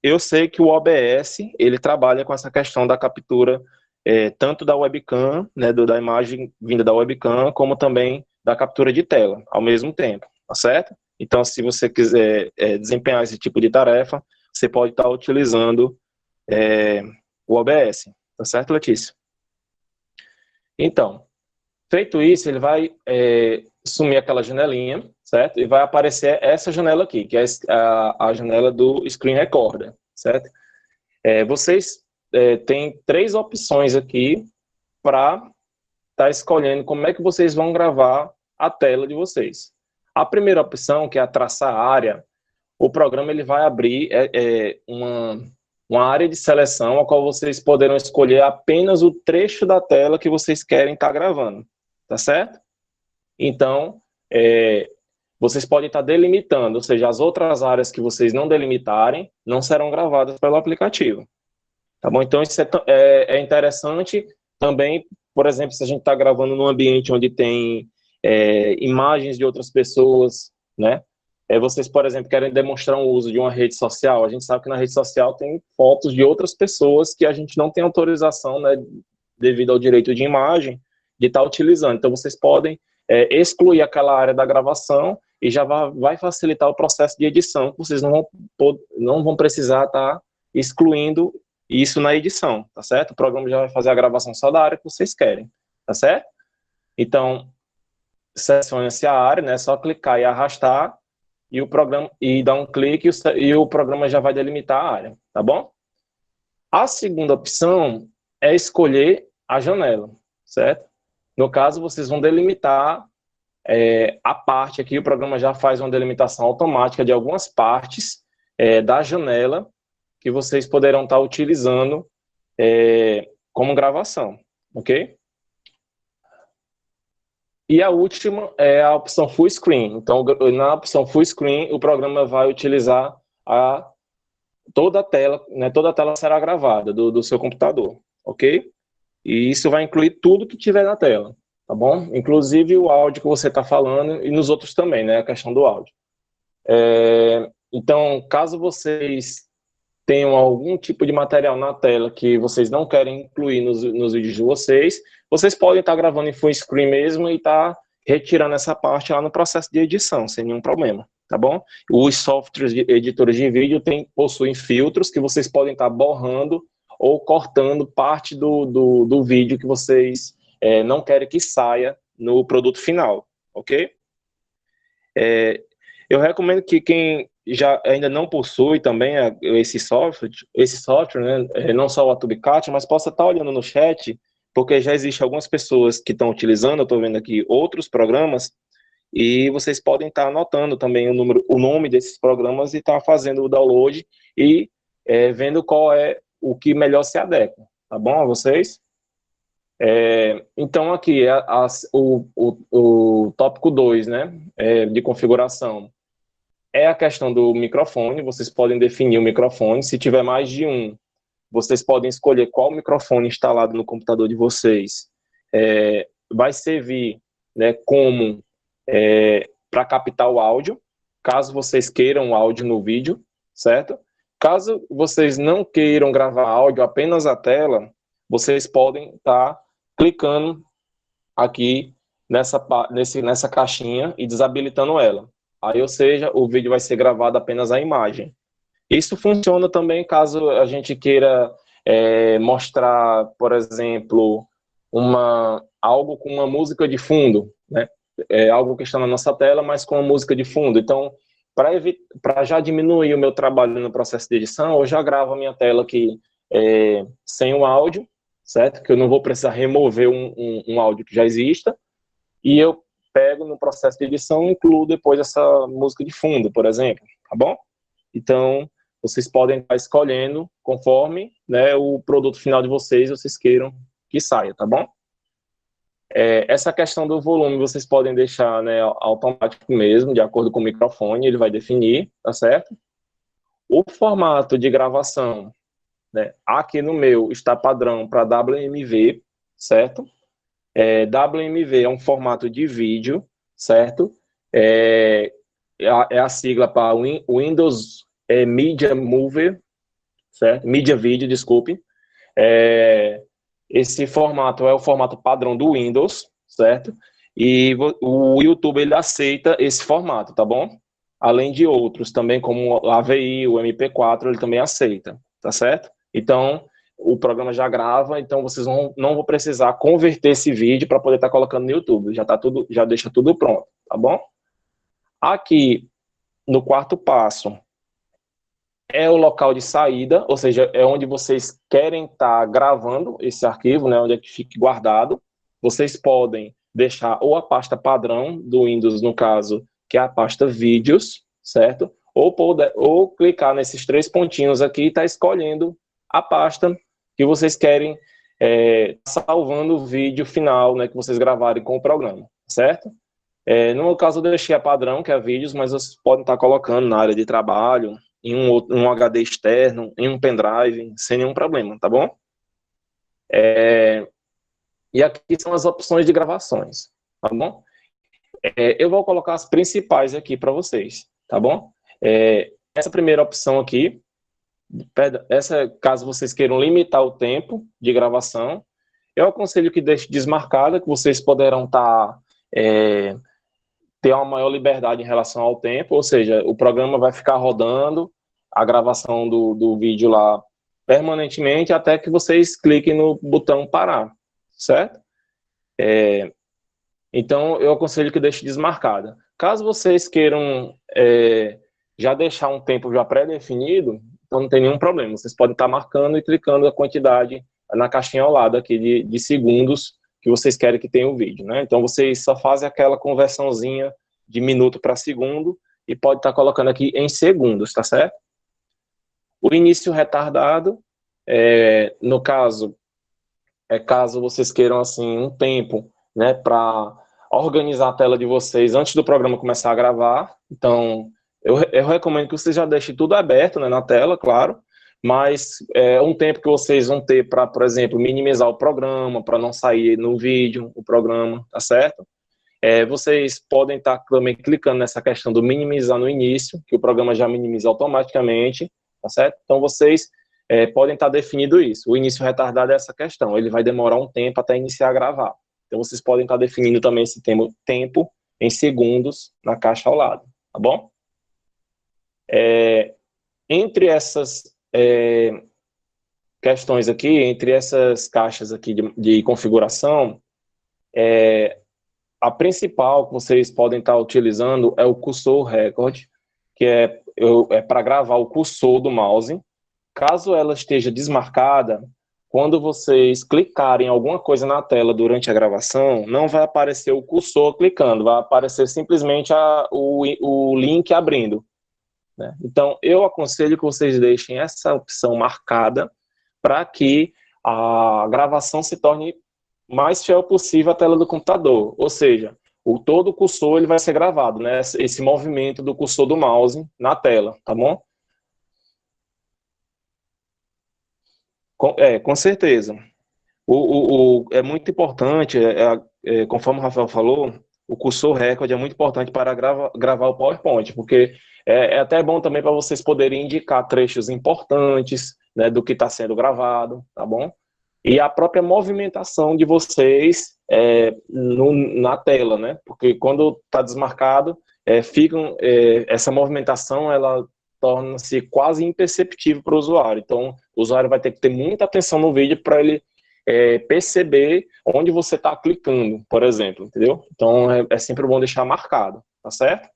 Eu sei que o OBS, ele trabalha com essa questão da captura tanto da webcam, né, da imagem vinda da webcam, como também da captura de tela, ao mesmo tempo, tá certo? Então, se você quiser desempenhar esse tipo de tarefa, você pode estar utilizando o OBS, tá certo, Letícia? Então, feito isso, ele vai sumir aquela janelinha, certo? E vai aparecer essa janela aqui, que é a janela do Screen Recorder, certo? Vocês têm 3 opções aqui para estar escolhendo como é que vocês vão gravar a tela de vocês. A primeira opção, que é a traçar área, o programa ele vai abrir uma área de seleção, a qual vocês poderão escolher apenas o trecho da tela que vocês querem estar gravando, tá certo? Então, vocês podem estar delimitando, ou seja, as outras áreas que vocês não delimitarem não serão gravadas pelo aplicativo, tá bom? Então, isso é interessante também, por exemplo, se a gente está gravando num ambiente onde tem imagens de outras pessoas, né? Vocês, por exemplo, querem demonstrar um uso de uma rede social, a gente sabe que na rede social tem fotos de outras pessoas que a gente não tem autorização, né, devido ao direito de imagem, de estar utilizando. Então, vocês podem excluir aquela área da gravação e já vai facilitar o processo de edição, vocês não vão precisar estar excluindo isso na edição, tá certo? O programa já vai fazer a gravação só da área que vocês querem, tá certo? Então, selecione-se a área, né? Só clicar e arrastar e o programa dar um clique e o programa já vai delimitar a área, tá bom? A segunda opção é escolher a janela, certo? No caso, vocês vão delimitar a parte aqui, o programa já faz uma delimitação automática de algumas partes da janela que vocês poderão estar utilizando como gravação, ok? E a última é a opção Full Screen. Então, na opção Full Screen, o programa vai utilizar toda a tela, né, toda a tela será gravada do seu computador, ok? E isso vai incluir tudo que tiver na tela, tá bom? Inclusive o áudio que você está falando e nos outros também, né, a questão do áudio. Então, caso vocês tenham algum tipo de material na tela que vocês não querem incluir nos vídeos de vocês, vocês podem estar gravando em full screen mesmo e estar retirando essa parte lá no processo de edição, sem nenhum problema, tá bom? Os softwares editores de vídeo possuem filtros que vocês podem estar borrando ou cortando parte do vídeo que vocês não querem que saia no produto final, ok? Eu recomendo que quem já ainda não possui também esse software, né, não só o AutobiCat, mas possa estar olhando no chat, porque já existem algumas pessoas que estão utilizando, eu estou vendo aqui outros programas, e vocês podem estar anotando também o nome desses programas e estar fazendo o download e vendo qual é o que melhor se adequa, tá bom a vocês? Então aqui o tópico 2, né, de configuração, é a questão do microfone. Vocês podem definir o microfone. Se tiver mais de um, vocês podem escolher qual microfone instalado no computador de vocês vai servir, né, como para captar o áudio, caso vocês queiram o áudio no vídeo, certo? Caso vocês não queiram gravar áudio, apenas a tela, vocês podem estar clicando aqui nessa caixinha e desabilitando ela. Aí, ou seja, o vídeo vai ser gravado apenas a imagem. Isso funciona também caso a gente queira mostrar, por exemplo, algo com uma música de fundo, né? Algo que está na nossa tela, mas com uma música de fundo. Então, para já diminuir o meu trabalho no processo de edição, eu já gravo a minha tela aqui sem o áudio, certo? Que eu não vou precisar remover um áudio que já exista, e eu pego no processo de edição e incluo depois essa música de fundo, por exemplo, tá bom? Então, vocês podem estar escolhendo conforme, né, o produto final de vocês queiram que saia, tá bom? Essa questão do volume vocês podem deixar, né, automático mesmo, de acordo com o microfone, ele vai definir, tá certo? O formato de gravação, né, aqui no meu está padrão para WMV, certo? WMV é um formato de vídeo, certo? É a sigla para Windows Media Mover, certo? Media Video, desculpe. Esse formato é o formato padrão do Windows, certo? E o YouTube, ele aceita esse formato, tá bom? Além de outros também, como o AVI, o MP4, ele também aceita, tá certo? Então, o programa já grava, então vocês não vão precisar converter esse vídeo para poder estar colocando no YouTube. Já deixa tudo pronto, tá bom? Aqui, no quarto passo, é o local de saída, ou seja, é onde vocês querem estar gravando esse arquivo, né, onde é que fique guardado. Vocês podem deixar ou a pasta padrão do Windows, no caso, que é a pasta vídeos, certo? Ou clicar nesses 3 pontinhos aqui e estar escolhendo a pasta que vocês querem salvando o vídeo final, né, que vocês gravarem com o programa, certo? No meu caso, eu deixei a padrão, que é vídeos, mas vocês podem estar colocando na área de trabalho, em um HD externo, em um pendrive, sem nenhum problema, tá bom? E aqui são as opções de gravações, tá bom? Eu vou colocar as principais aqui para vocês, tá bom? Essa primeira opção aqui, caso vocês queiram limitar o tempo de gravação, eu aconselho que deixe desmarcada, que vocês poderão ter uma maior liberdade em relação ao tempo, ou seja, o programa vai ficar rodando a gravação do vídeo lá permanentemente até que vocês cliquem no botão parar, certo? Então, eu aconselho que deixe desmarcada. Caso vocês queiram já deixar um tempo já pré-definido, então não tem nenhum problema. Vocês podem estar marcando e clicando a quantidade na caixinha ao lado aqui de segundos que vocês querem que tenha o vídeo, né? Então, vocês só fazem aquela conversãozinha de minuto para segundo e pode estar colocando aqui em segundos, tá certo? O início retardado, no caso, caso vocês queiram, assim, um tempo, né, para organizar a tela de vocês antes do programa começar a gravar. Então, eu recomendo que vocês já deixem tudo aberto, né, na tela, claro, mas um tempo que vocês vão ter para, por exemplo, minimizar o programa, para não sair no vídeo o programa, tá certo? Vocês podem estar também clicando nessa questão do minimizar no início, que o programa já minimiza automaticamente, tá certo? Então, vocês podem estar definindo isso. O início retardado é essa questão, ele vai demorar um tempo até iniciar a gravar. Então, vocês podem estar definindo também esse tempo em segundos na caixa ao lado, tá bom? Entre essas questões aqui, entre essas caixas aqui de configuração, a principal que vocês podem estar utilizando é o cursor record, que é para gravar o cursor do mouse. Caso ela esteja desmarcada, quando vocês clicarem em alguma coisa na tela durante a gravação, não vai aparecer o cursor clicando, vai aparecer simplesmente o link abrindo, né? Então, eu aconselho que vocês deixem essa opção marcada para que a gravação se torne mais fiel possível à tela do computador. Ou seja, todo o cursor ele vai ser gravado, né? Esse movimento do cursor do mouse na tela, tá bom? Com certeza. É muito importante, conforme o Rafael falou, o cursor record é muito importante para gravar o PowerPoint, porque é até bom também para vocês poderem indicar trechos importantes, né, do que está sendo gravado, tá bom? E a própria movimentação de vocês na tela, né? Porque quando está desmarcado, essa movimentação ela torna-se quase imperceptível para o usuário. Então, o usuário vai ter que ter muita atenção no vídeo para ele perceber onde você está clicando, por exemplo, entendeu? Então, é sempre bom deixar marcado, tá certo?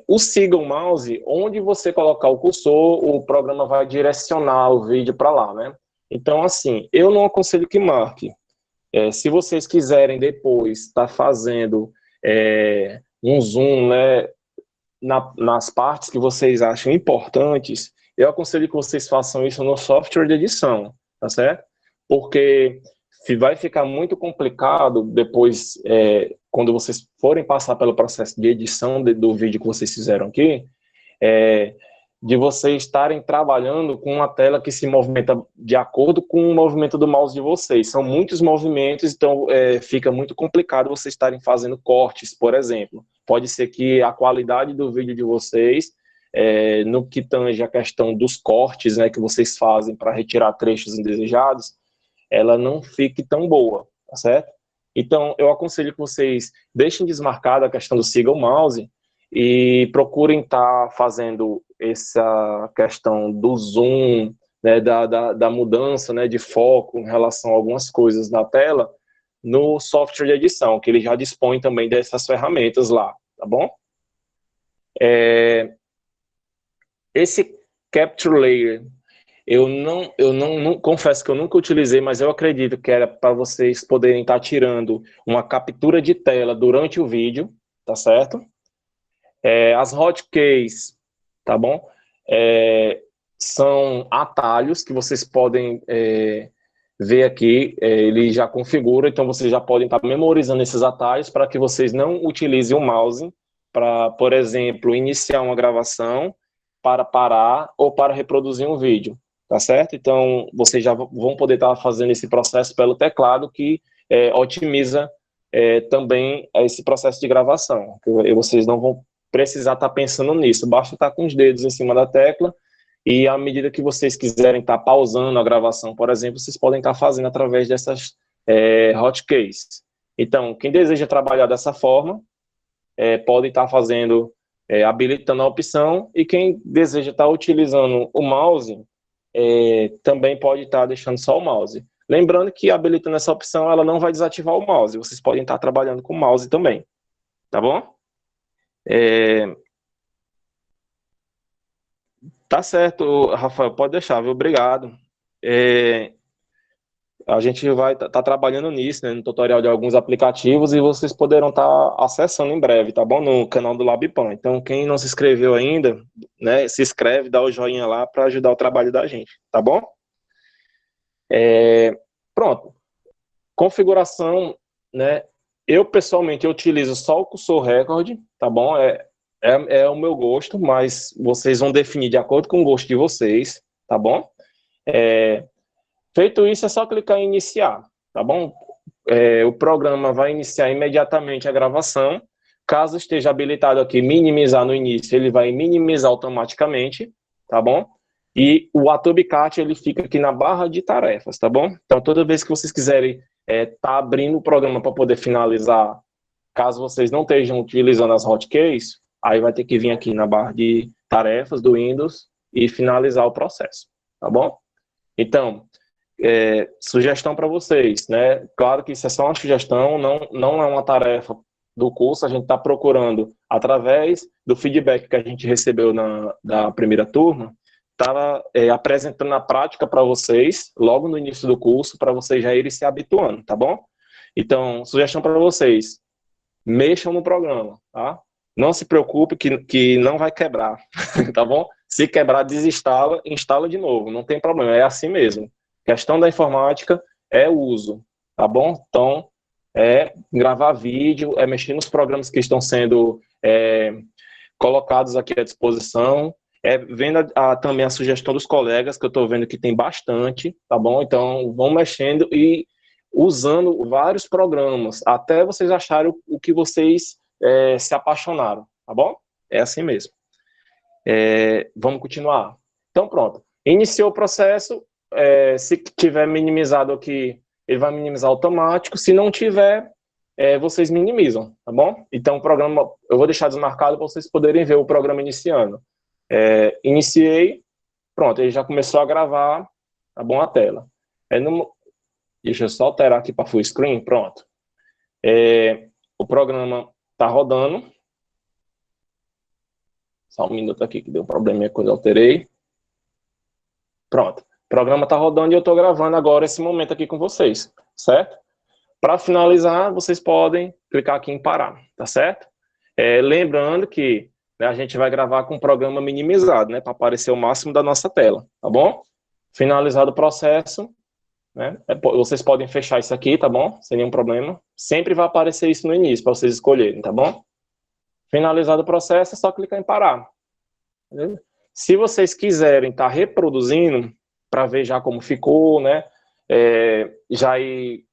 O siga o mouse, onde você colocar o cursor, o programa vai direcionar o vídeo para lá, né? Então, assim, eu não aconselho que marque. Se vocês quiserem depois estar fazendo um zoom, né, nas partes que vocês acham importantes, eu aconselho que vocês façam isso no software de edição, tá certo? Porque vai ficar muito complicado depois, quando vocês forem passar pelo processo de edição do vídeo que vocês fizeram aqui, de vocês estarem trabalhando com uma tela que se movimenta de acordo com o movimento do mouse de vocês. São muitos movimentos, então fica muito complicado vocês estarem fazendo cortes, por exemplo. Pode ser que a qualidade do vídeo de vocês, no que tange a questão dos cortes, né, que vocês fazem para retirar trechos indesejados, ela não fique tão boa, tá certo? Então, eu aconselho que vocês deixem desmarcada a questão do siga o mouse e procurem estar fazendo essa questão do zoom, né, da mudança, né, de foco em relação a algumas coisas na tela, no software de edição, que ele já dispõe também dessas ferramentas lá, tá bom? Esse Capture Layer, eu não confesso que eu nunca utilizei, mas eu acredito que era para vocês poderem estar tirando uma captura de tela durante o vídeo, tá certo? As hotkeys, tá bom? São atalhos que vocês podem ver aqui, ele já configura, então vocês já podem estar memorizando esses atalhos para que vocês não utilizem o mouse para, por exemplo, iniciar uma gravação, para parar ou para reproduzir um vídeo, tá certo? Então, vocês já vão poder estar fazendo esse processo pelo teclado, que otimiza também esse processo de gravação. Vocês não vão precisar estar pensando nisso, basta estar com os dedos em cima da tecla e à medida que vocês quiserem estar pausando a gravação, por exemplo, vocês podem estar fazendo através dessas hotkeys. Então, quem deseja trabalhar dessa forma, pode estar fazendo, habilitando a opção, e quem deseja estar utilizando o mouse, também pode estar deixando só o mouse. Lembrando que habilitando essa opção, ela não vai desativar o mouse, vocês podem estar trabalhando com o mouse também, tá bom? Tá certo, Rafael, pode deixar, viu? Obrigado. a gente vai estar trabalhando nisso, né, no tutorial de alguns aplicativos, e vocês poderão estar acessando em breve, tá bom? No canal do LabPan. Então, quem não se inscreveu ainda, né, se inscreve, dá o joinha lá para ajudar o trabalho da gente, tá bom? Pronto. Configuração, né? Eu, pessoalmente, eu utilizo só o cursor Record, tá bom? É o meu gosto, mas vocês vão definir de acordo com o gosto de vocês, tá bom? Feito isso, é só clicar em iniciar, tá bom? O programa vai iniciar imediatamente a gravação. Caso esteja habilitado aqui minimizar no início, ele vai minimizar automaticamente, tá bom? E o AtobiCat, ele fica aqui na barra de tarefas, tá bom? Então, toda vez que vocês quiserem tá abrindo o programa para poder finalizar, caso vocês não estejam utilizando as hotkeys, aí vai ter que vir aqui na barra de tarefas do Windows e finalizar o processo, tá bom? Então, sugestão para vocês, né? Claro que isso é só uma sugestão, não é uma tarefa do curso, a gente está procurando, através do feedback que a gente recebeu da primeira turma, estava apresentando na prática para vocês, logo no início do curso, para vocês já irem se habituando, tá bom? Então, sugestão para vocês, mexam no programa, tá? Não se preocupe que não vai quebrar, tá bom? Se quebrar, desinstala, instala de novo, não tem problema, é assim mesmo. Questão da informática é uso, tá bom? Então, gravar vídeo, mexer nos programas que estão sendo colocados aqui à disposição, vendo também a sugestão dos colegas, que eu estou vendo que tem bastante, tá bom? Então, vão mexendo e usando vários programas, até vocês acharem o que vocês se apaixonaram, tá bom? É assim mesmo. Vamos continuar. Então, pronto. Iniciou o processo, se tiver minimizado aqui, ele vai minimizar automático, se não tiver, vocês minimizam, tá bom? Então, o programa, eu vou deixar desmarcado para vocês poderem ver o programa iniciando. Iniciei, pronto, ele já começou a gravar, tá bom, a tela. Deixa eu só alterar aqui para full screen, pronto. O programa está rodando. Só um minuto aqui que deu um probleminha quando eu alterei. Pronto, o programa está rodando e eu estou gravando agora esse momento aqui com vocês, certo? Para finalizar, vocês podem clicar aqui em parar, tá certo? Lembrando que a gente vai gravar com o programa minimizado, né, para aparecer o máximo da nossa tela, tá bom? Finalizado o processo, né, vocês podem fechar isso aqui, tá bom? Sem nenhum problema. Sempre vai aparecer isso no início, para vocês escolherem, tá bom? Finalizado o processo, é só clicar em parar. Beleza? Se vocês quiserem estar reproduzindo, para ver já como ficou, né, já ir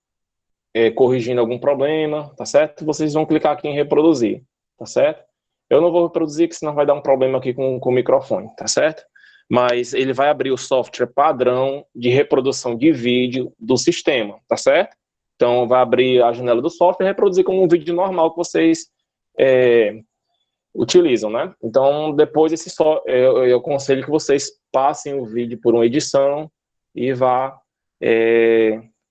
corrigindo algum problema, tá certo? Vocês vão clicar aqui em reproduzir, tá certo? Eu não vou reproduzir, porque senão vai dar um problema aqui com o microfone, tá certo? Mas ele vai abrir o software padrão de reprodução de vídeo do sistema, tá certo? Então, vai abrir a janela do software e reproduzir como um vídeo normal que vocês utilizam, né? Então, depois eu aconselho que vocês passem o vídeo por uma edição e vá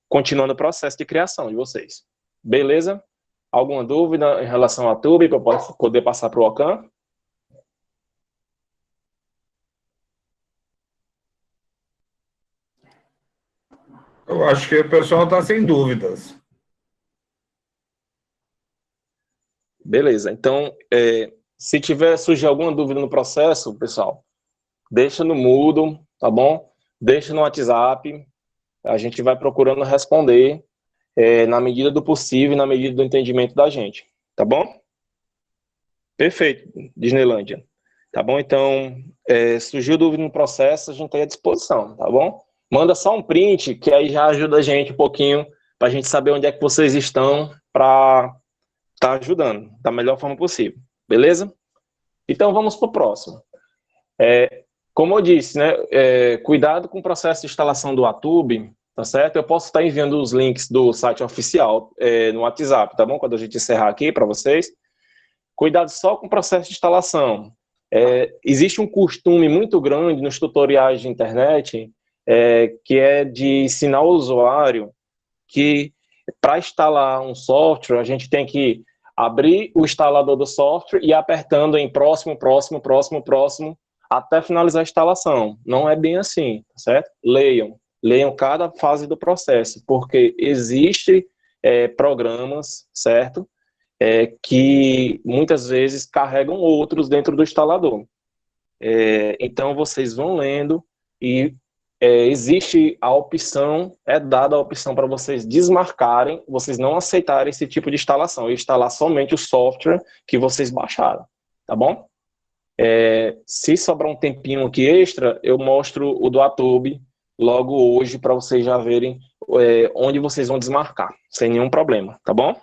continuando o processo de criação de vocês. Beleza? Alguma dúvida em relação à Tube, que eu posso poder passar para o Ocan? Eu acho que o pessoal está sem dúvidas. Beleza. Então, se surgir alguma dúvida no processo, pessoal, deixa no mudo, tá bom? Deixa no WhatsApp. A gente vai procurando responder na medida do possível e na medida do entendimento da gente, tá bom? Perfeito, Disneylândia. Tá bom? Então, surgiu dúvida no processo, a gente está à disposição, tá bom? Manda só um print, que aí já ajuda a gente um pouquinho, para a gente saber onde é que vocês estão, para estar ajudando da melhor forma possível, beleza? Então, vamos para o próximo. Como eu disse, né, cuidado com o processo de instalação do Atube, tá certo? Eu posso estar enviando os links do site oficial no WhatsApp, tá bom? Quando a gente encerrar aqui para vocês. Cuidado só com o processo de instalação. Existe um costume muito grande nos tutoriais de internet, que é de ensinar o usuário que para instalar um software, a gente tem que abrir o instalador do software e ir apertando em próximo, próximo, próximo, próximo, até finalizar a instalação. Não é bem assim, tá certo? Leiam. leiam cada fase do processo, porque existe programas, certo? Que muitas vezes carregam outros dentro do instalador. Então, vocês vão lendo e existe a opção, dada a opção para vocês desmarcarem, vocês não aceitarem esse tipo de instalação, e instalar somente o software que vocês baixaram, tá bom? Se sobrar um tempinho aqui extra, eu mostro o do Atube logo hoje para vocês já verem onde vocês vão desmarcar, sem nenhum problema, tá bom?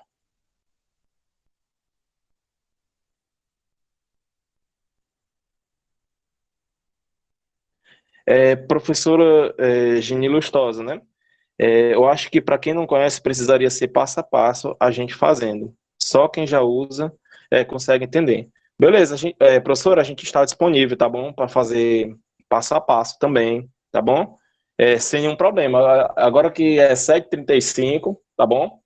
Professora Geni Lustosa, né? Eu acho que para quem não conhece, precisaria ser passo a passo a gente fazendo. Só quem já usa consegue entender. Beleza, professora, a gente está disponível, tá bom? Para fazer passo a passo também, tá bom? Sem nenhum problema. Agora que é 7h35, tá bom?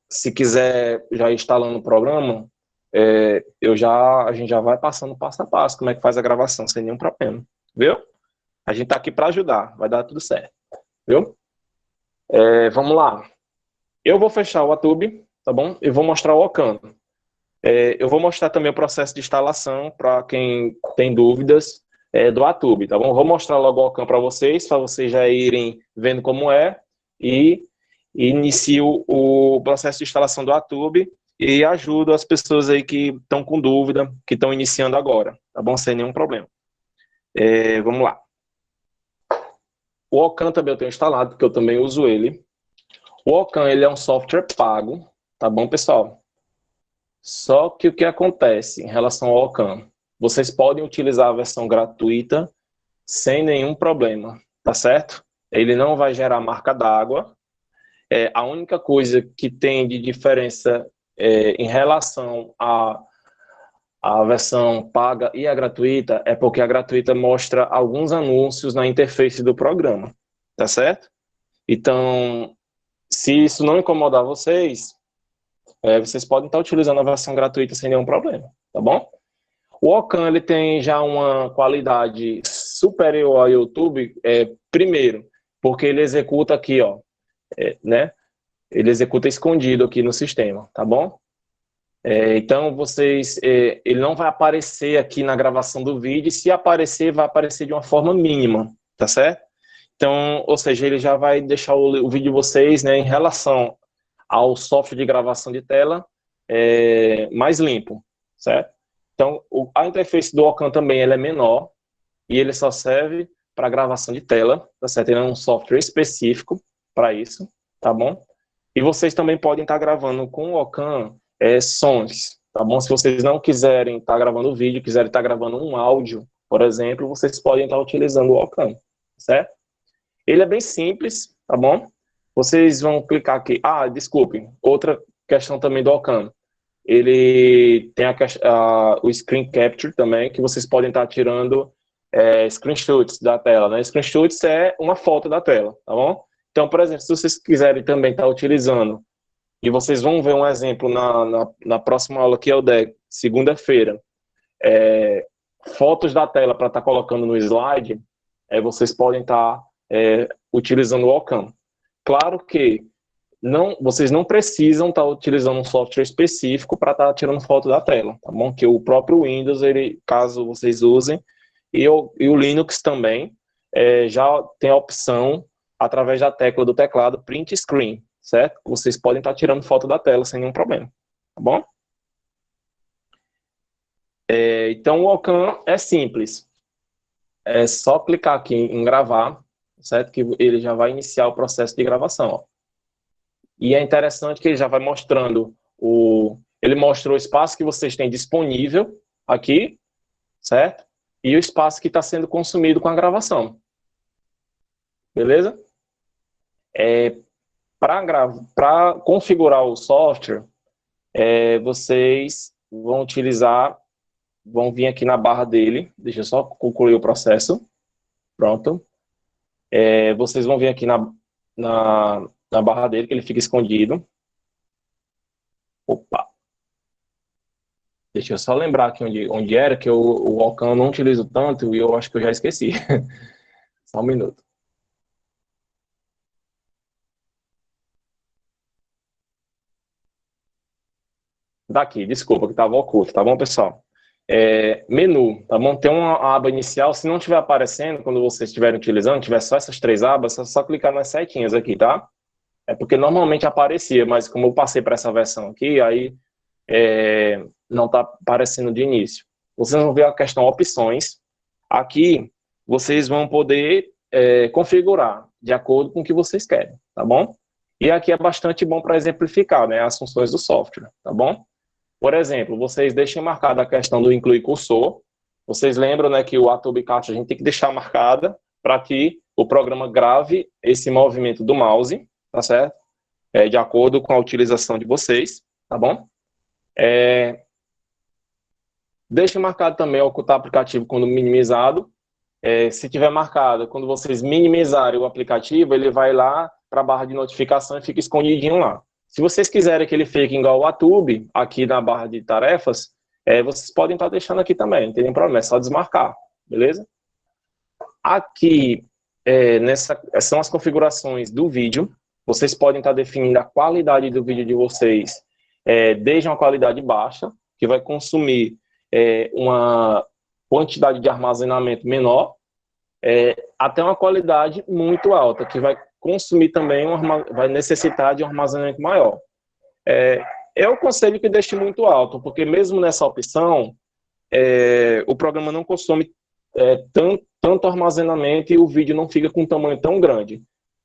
Se quiser já ir instalando o programa, a gente já vai passando passo a passo como é que faz a gravação, sem nenhum problema. Viu? A gente tá aqui para ajudar, vai dar tudo certo, viu? Vamos lá. Eu vou fechar o Atube, tá bom? E vou mostrar o Ocam. Eu vou mostrar também o processo de instalação para quem tem dúvidas do Atube, tá bom? Vou mostrar logo o Ocam para vocês já irem vendo como e inicio o processo de instalação do Atube e ajudo as pessoas aí que estão com dúvida, que estão iniciando agora, tá bom? Sem nenhum problema. Vamos lá. O Ocam também eu tenho instalado, porque eu também uso ele. O Ocam, ele é um software pago, tá bom, pessoal? Só que o que acontece em relação ao Ocam? Vocês podem utilizar a versão gratuita sem nenhum problema, tá certo? Ele não vai gerar marca d'água. A única coisa que tem de diferença em relação a versão paga e a gratuita é porque a gratuita mostra alguns anúncios na interface do programa, tá certo? Então, se isso não incomodar vocês, vocês podem estar utilizando a versão gratuita sem nenhum problema, tá bom? O Ocam, ele tem já uma qualidade superior ao YouTube, primeiro, porque ele executa aqui, ó, né? Ele executa escondido aqui no sistema, tá bom? Então, ele não vai aparecer aqui na gravação do vídeo, e se aparecer, vai aparecer de uma forma mínima, tá certo? Então, ou seja, ele já vai deixar o vídeo de vocês, né, em relação ao software de gravação de tela, mais limpo, certo? Então, a interface do Ocam também ela é menor, e ele só serve para gravação de tela, tá certo? Ele é um software específico para isso, tá bom? E vocês também podem estar gravando com o Ocam sons, tá bom? Se vocês não quiserem estar gravando vídeo, quiserem estar gravando um áudio, por exemplo, vocês podem estar utilizando o Ocam, certo? Ele é bem simples, tá bom? Vocês vão clicar aqui. Desculpe, outra questão também do Ocam. Ele tem o Screen Capture também, que vocês podem estar tirando screenshots da tela, né? Screenshots é uma foto da tela, tá bom? Então, por exemplo, se vocês quiserem também estar utilizando, e vocês vão ver um exemplo na próxima aula, que é o de segunda-feira, fotos da tela para estar colocando no slide, vocês podem estar utilizando o Ocam. Claro que vocês não precisam estar utilizando um software específico para estar tirando foto da tela, tá bom? Que o próprio Windows, caso vocês usem, e o Linux também, já tem a opção, através da tecla do teclado, Print Screen, certo? Vocês podem estar tirando foto da tela sem nenhum problema, tá bom? Então, o Ocam é simples. É só clicar aqui em gravar, certo? Que ele já vai iniciar o processo de gravação, ó. E é interessante que ele já vai mostrando ele mostra o espaço que vocês têm disponível aqui, certo? E o espaço que está sendo consumido com a gravação. Beleza? Para configurar o software, vocês vão vir aqui na barra dele. Deixa eu só concluir o processo. Pronto. Vocês vão vir aqui na barra dele, que ele fica escondido. Opa! Deixa eu só lembrar aqui onde era, que o Ocam eu não utilizo tanto e eu acho que eu já esqueci. Só um minuto. daqui, desculpa, que estava oculto, tá bom, pessoal? Menu, tá bom? Tem uma aba inicial, se não estiver aparecendo, quando vocês estiverem utilizando, tiver só essas 3 abas, é só clicar nas setinhas aqui, tá? É porque normalmente aparecia, mas como eu passei para essa versão aqui, aí não está aparecendo de início. Vocês vão ver a questão opções. Aqui, vocês vão poder configurar de acordo com o que vocês querem, tá bom? E aqui é bastante bom para exemplificar, né, as funções do software, tá bom? Por exemplo, vocês deixem marcada a questão do incluir cursor. Vocês lembram, né, que o Adobe Capture a gente tem que deixar marcada para que o programa grave esse movimento do mouse, tá certo? De acordo com a utilização de vocês, tá bom? Deixe marcado também ocultar aplicativo quando minimizado. Se tiver marcado, quando vocês minimizarem o aplicativo, ele vai lá para a barra de notificação e fica escondidinho lá. Se vocês quiserem que ele fique igual o Atube, aqui na barra de tarefas, vocês podem estar deixando aqui também, não tem nenhum problema, é só desmarcar, beleza? Aqui, são as configurações do vídeo. Vocês podem estar definindo a qualidade do vídeo de vocês, desde uma qualidade baixa, que vai consumir uma quantidade de armazenamento menor, até uma qualidade muito alta, que vai consumir também, vai necessitar de um armazenamento maior. Eu aconselho que deixe muito alto, porque mesmo nessa opção, o programa não consome tanto armazenamento e o vídeo não fica com um tamanho tão grande.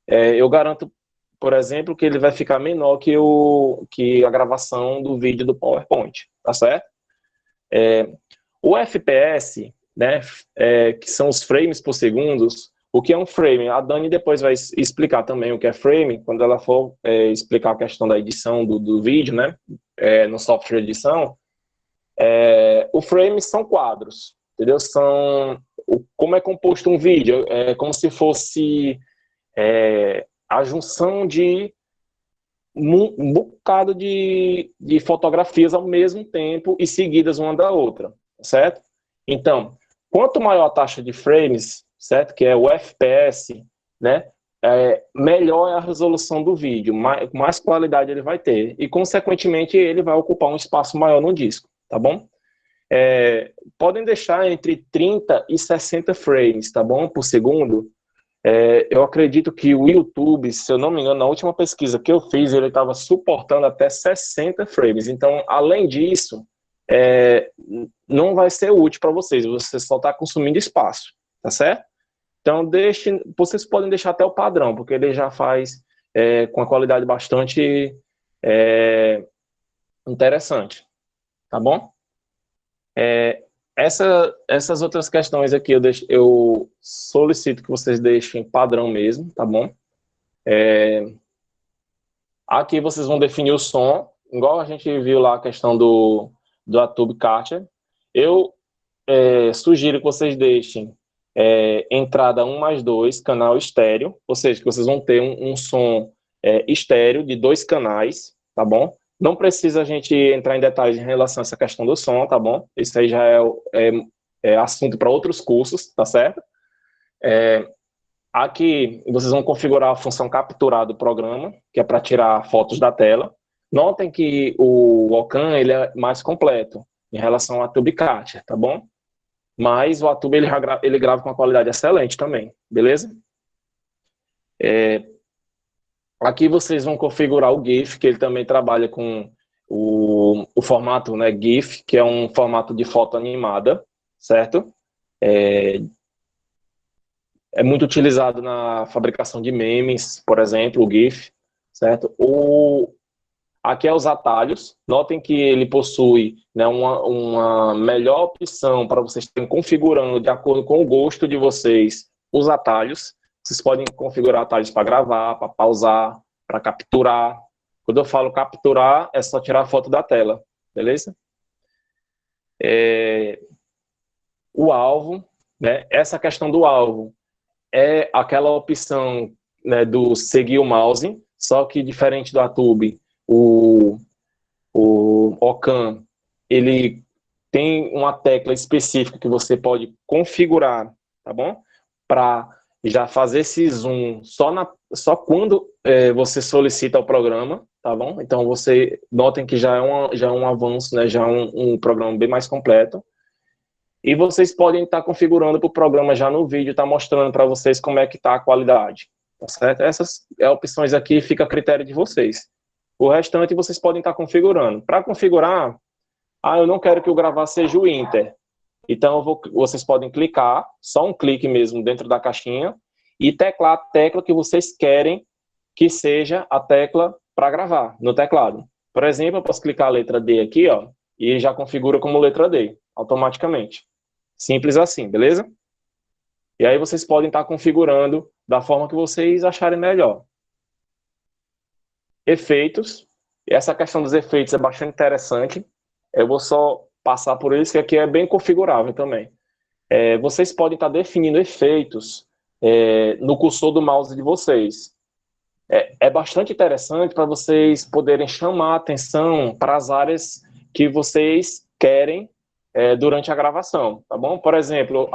Eu garanto, por exemplo, que ele vai ficar menor que a gravação do vídeo do PowerPoint, tá certo? O FPS, né, que são os frames por segundo. O que é um frame? A Dani depois vai explicar também o que é frame, quando ela for explicar a questão da edição do vídeo, né, no software de edição. O frame são quadros, entendeu? Como é composto um vídeo? É como se fosse a junção de um bocado de fotografias ao mesmo tempo e seguidas uma da outra, certo? Então, quanto maior a taxa de frames, certo? Que é o FPS, né? Melhor é a resolução do vídeo, mais qualidade ele vai ter. E, consequentemente, ele vai ocupar um espaço maior no disco, tá bom? Podem deixar entre 30 e 60 frames, tá bom? Por segundo. Eu acredito que o YouTube, se eu não me engano, na última pesquisa que eu fiz, ele estava suportando até 60 frames. Então, além disso, não vai ser útil para vocês. Você só está consumindo espaço, tá certo? Então, vocês podem deixar até o padrão, porque ele já faz com a qualidade bastante interessante, tá bom? Essas outras questões aqui eu solicito que vocês deixem padrão mesmo, tá bom? Aqui vocês vão definir o som, igual a gente viu lá a questão do Adobe Capture. Eu sugiro que vocês deixem entrada 1+2, canal estéreo, ou seja, que vocês vão ter um som estéreo de 2 canais, tá bom? Não precisa a gente entrar em detalhes em relação a essa questão do som, tá bom? Isso aí já é assunto para outros cursos, tá certo? Aqui vocês vão configurar a função capturar do programa, que é para tirar fotos da tela. Notem que o Ocam ele é mais completo em relação ao Adobe Capture, tá bom? Mas o Adobe ele grava com uma qualidade excelente também, beleza? Aqui vocês vão configurar o GIF, que ele também trabalha com o formato, né, GIF, que é um formato de foto animada, certo? É muito utilizado na fabricação de memes, por exemplo, o GIF, certo? Aqui é os atalhos. Notem que ele possui, né, uma melhor opção para vocês estarem configurando de acordo com o gosto de vocês os atalhos. Vocês podem configurar atalhos para gravar, para pausar, para capturar. Quando eu falo capturar, é só tirar a foto da tela, beleza? O alvo, né? Essa questão do alvo é aquela opção, né, do seguir o mouse, só que diferente do Adobe, o Ocam, ele tem uma tecla específica que você pode configurar, tá bom? Para já fazer esse zoom só quando você solicita o programa, tá bom? Então, notem que já é um avanço, né? Já é um programa bem mais completo. E vocês podem estar configurando para o programa já no vídeo, tá mostrando para vocês como é que está a qualidade, tá certo? Essas opções aqui fica a critério de vocês. O restante vocês podem estar configurando. Para configurar, eu não quero que o gravar seja o Inter. Então, vocês podem clicar, só um clique mesmo dentro da caixinha, e teclar a tecla que vocês querem que seja a tecla para gravar no teclado. Por exemplo, eu posso clicar a letra D aqui, ó, e já configura como letra D, automaticamente. Simples assim, beleza? E aí vocês podem estar configurando da forma que vocês acharem melhor. Efeitos. Essa questão dos efeitos é bastante interessante. Eu vou só passar por isso, que aqui é bem configurável também. Vocês podem estar definindo efeitos no cursor do mouse de vocês. É bastante interessante para vocês poderem chamar a atenção para as áreas que vocês querem durante a gravação, tá bom? Por exemplo,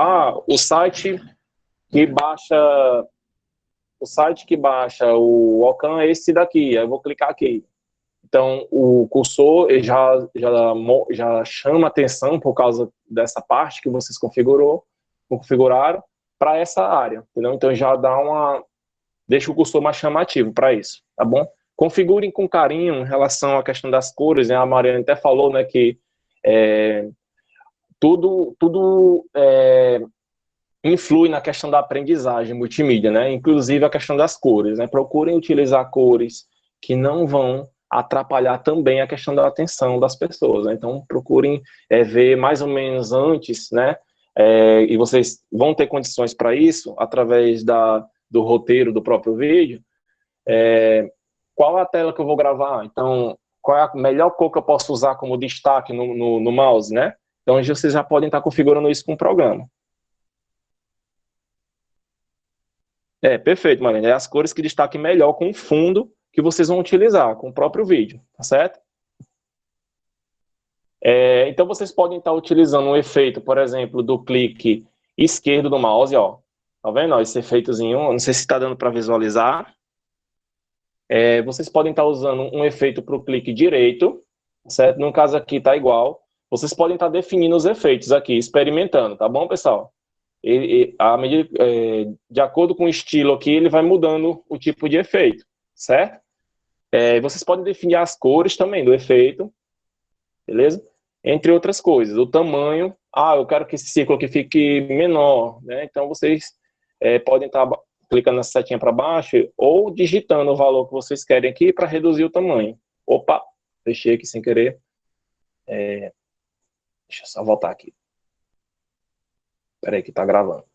o site que baixa o Ocam é esse daqui, aí eu vou clicar aqui. Então, o cursor já chama atenção por causa dessa parte que vocês configuraram para essa área, entendeu? Então, já deixa o cursor mais chamativo para isso, tá bom? Configurem com carinho em relação à questão das cores, né? A Mariana até falou, né, que tudo influi na questão da aprendizagem multimídia, né? Inclusive a questão das cores, né? Procurem utilizar cores que não vão atrapalhar também a questão da atenção das pessoas, né? Então procurem ver mais ou menos antes, né? E vocês vão ter condições para isso através do roteiro do próprio vídeo. Qual é a tela que eu vou gravar? Então, qual é a melhor cor que eu posso usar como destaque no mouse, né? Então, vocês já podem estar configurando isso com o programa. Perfeito, Marina. As cores que destaquem melhor com o fundo que vocês vão utilizar, com o próprio vídeo, tá certo? Então, vocês podem estar utilizando um efeito, por exemplo, do clique esquerdo do mouse, ó. Tá vendo? Ó, esse efeitozinho, não sei se está dando para visualizar. Vocês podem estar usando um efeito para o clique direito, certo? No caso aqui está igual. Vocês podem estar definindo os efeitos aqui, experimentando, tá bom, pessoal? De acordo com o estilo aqui, ele vai mudando o tipo de efeito, certo? Vocês podem definir as cores também do efeito, beleza? Entre outras coisas, o tamanho. Eu quero que esse círculo aqui fique menor, né? Então, vocês podem estar clicando nessa setinha para baixo ou digitando o valor que vocês querem aqui para reduzir o tamanho. Opa, fechei aqui sem querer. Deixa eu só voltar aqui. Espera aí que está gravando.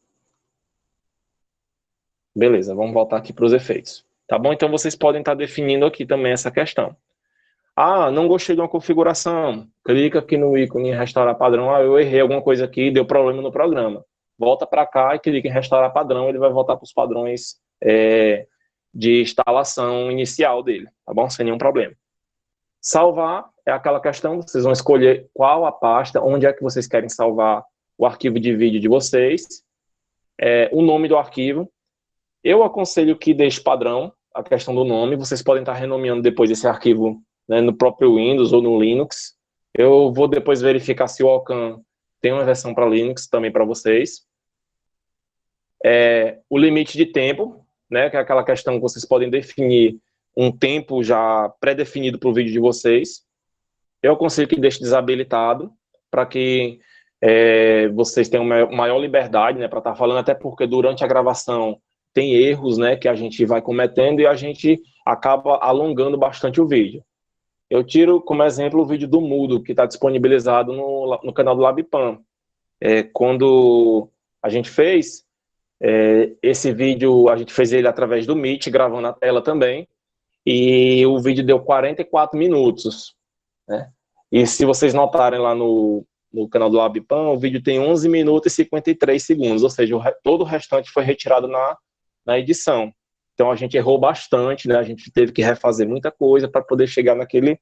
Beleza, vamos voltar aqui para os efeitos. Tá bom? Então, vocês podem estar definindo aqui também essa questão. Não gostei de uma configuração. Clica aqui no ícone restaurar padrão. Eu errei alguma coisa aqui, deu problema no programa. Volta para cá e clica em restaurar padrão. Ele vai voltar para os padrões de instalação inicial dele. Tá bom? Sem nenhum problema. Salvar é aquela questão. Vocês vão escolher qual a pasta, onde é que vocês querem salvar o arquivo de vídeo de vocês. O nome do arquivo. Eu aconselho que deixe padrão a questão do nome. Vocês podem estar renomeando depois esse arquivo, né, no próprio Windows ou no Linux. Eu vou depois verificar se o Ocam tem uma versão para Linux também para vocês. O limite de tempo, né, que é aquela questão que vocês podem definir um tempo já pré-definido para o vídeo de vocês. Eu aconselho que deixe desabilitado para que vocês tenham maior liberdade, né, para estar falando, até porque durante a gravação tem erros, né, que a gente vai cometendo e a gente acaba alongando bastante o vídeo. Eu tiro como exemplo o vídeo do Mudo, que está disponibilizado no canal do LabPan. Quando a gente fez esse vídeo, a gente fez ele através do Meet, gravando a tela também, e o vídeo deu 44 minutos. Né? E se vocês notarem lá no canal do LabPan, o vídeo tem 11 minutos e 53 segundos, ou seja, todo o restante foi retirado na edição. Então a gente errou bastante, né? A gente teve que refazer muita coisa para poder chegar naquele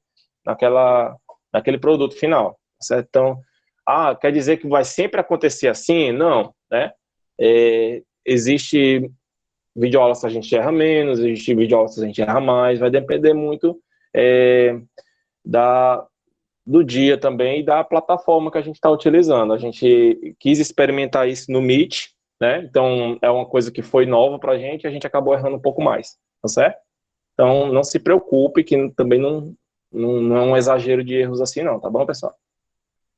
produto final, certo? Então, quer dizer que vai sempre acontecer assim? Não, né? Existe videoaulas a gente erra menos, existe videoaulas a gente erra mais, vai depender muito do dia também e da plataforma que a gente está utilizando. A gente quis experimentar isso no Meet, né? Então, é uma coisa que foi nova para a gente acabou errando um pouco mais, tá certo? Então, não se preocupe, que também não é um exagero de erros assim, não, tá bom, pessoal?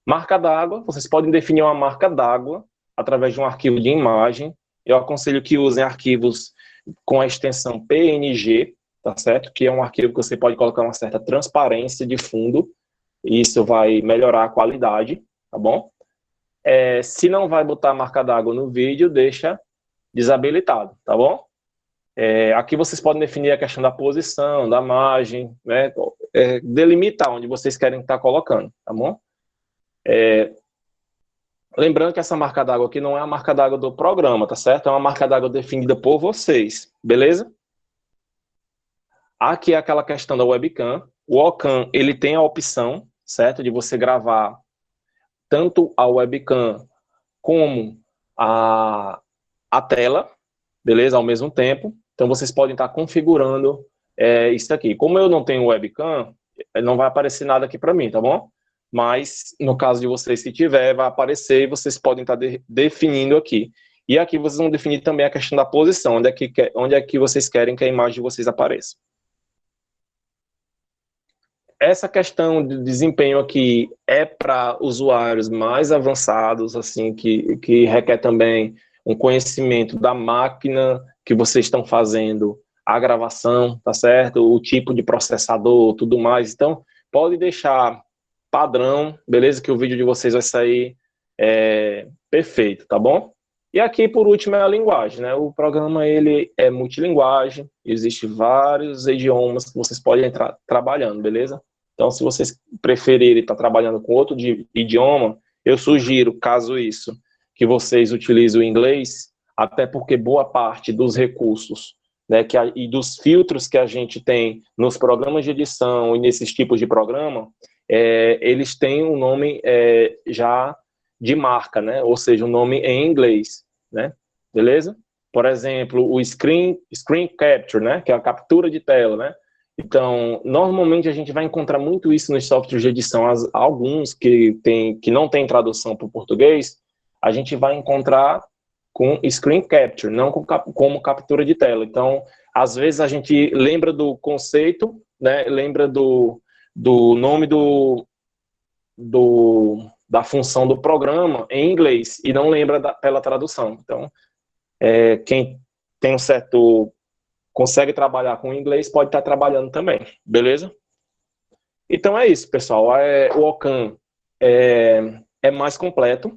Marca d'água, vocês podem definir uma marca d'água através de um arquivo de imagem. Eu aconselho que usem arquivos com a extensão PNG, tá certo? Que é um arquivo que você pode colocar uma certa transparência de fundo, e isso vai melhorar a qualidade, tá bom? Se não vai botar a marca d'água no vídeo, deixa desabilitado, tá bom? Aqui vocês podem definir a questão da posição, da margem, né? Delimitar onde vocês querem estar colocando, tá bom? Lembrando que essa marca d'água aqui não é a marca d'água do programa, tá certo? É uma marca d'água definida por vocês, beleza? Aqui é aquela questão da webcam. O Ocam, ele tem a opção, certo? De você gravar tanto a webcam como a tela, beleza? Ao mesmo tempo. Então, vocês podem estar configurando isso aqui. Como eu não tenho webcam, não vai aparecer nada aqui para mim, tá bom? Mas, no caso de vocês, se tiver, vai aparecer e vocês podem estar definindo aqui. E aqui vocês vão definir também a questão da posição, onde é que vocês querem que a imagem de vocês apareça. Essa questão de desempenho aqui é para usuários mais avançados, assim, que requer também um conhecimento da máquina que vocês estão fazendo a gravação, tá certo? O tipo de processador, tudo mais. Então, pode deixar padrão, beleza? Que o vídeo de vocês vai sair perfeito, tá bom? E aqui, por último, é a linguagem, né? O programa, ele é multilinguagem, existe vários idiomas que vocês podem entrar trabalhando, beleza? Então, se vocês preferirem estar trabalhando com outro idioma, eu sugiro, caso isso, que vocês utilizem o inglês, até porque boa parte dos recursos, né, e dos filtros que a gente tem nos programas de edição e nesses tipos de programa, eles têm um nome já de marca, né? Ou seja, um nome em inglês, né? Beleza? Por exemplo, o screen capture, né? Que é a captura de tela, né? Então, normalmente a gente vai encontrar muito isso nos softwares de edição. Alguns que não tem tradução para o português, a gente vai encontrar com screen capture, não como captura de tela. Então, às vezes a gente lembra do conceito, né? Lembra do nome da função do programa em inglês e não lembra pela tradução. Então, quem tem um certo consegue trabalhar com inglês, pode estar trabalhando também, beleza? Então é isso, pessoal. O Ocam é mais completo,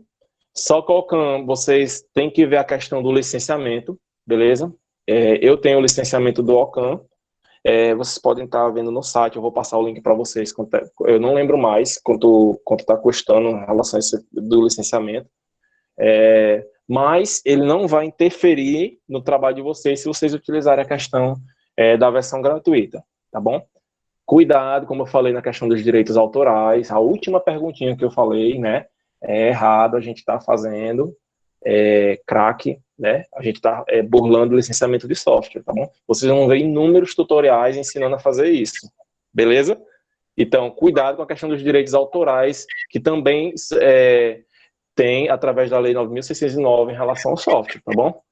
só que o Ocam, vocês têm que ver a questão do licenciamento, beleza? Eu tenho o licenciamento do Ocam, vocês podem estar vendo no site, eu vou passar o link para vocês, eu não lembro mais quanto está custando em relação a esse do licenciamento, mas ele não vai interferir no trabalho de vocês se vocês utilizarem a questão da versão gratuita, tá bom? Cuidado, como eu falei na questão dos direitos autorais, a última perguntinha que eu falei, né, é errado, a gente está fazendo crack, né, a gente está burlando o licenciamento de software, tá bom? Vocês vão ver inúmeros tutoriais ensinando a fazer isso, beleza? Então, cuidado com a questão dos direitos autorais, que também tem através da Lei 9.609 em relação ao software, tá bom?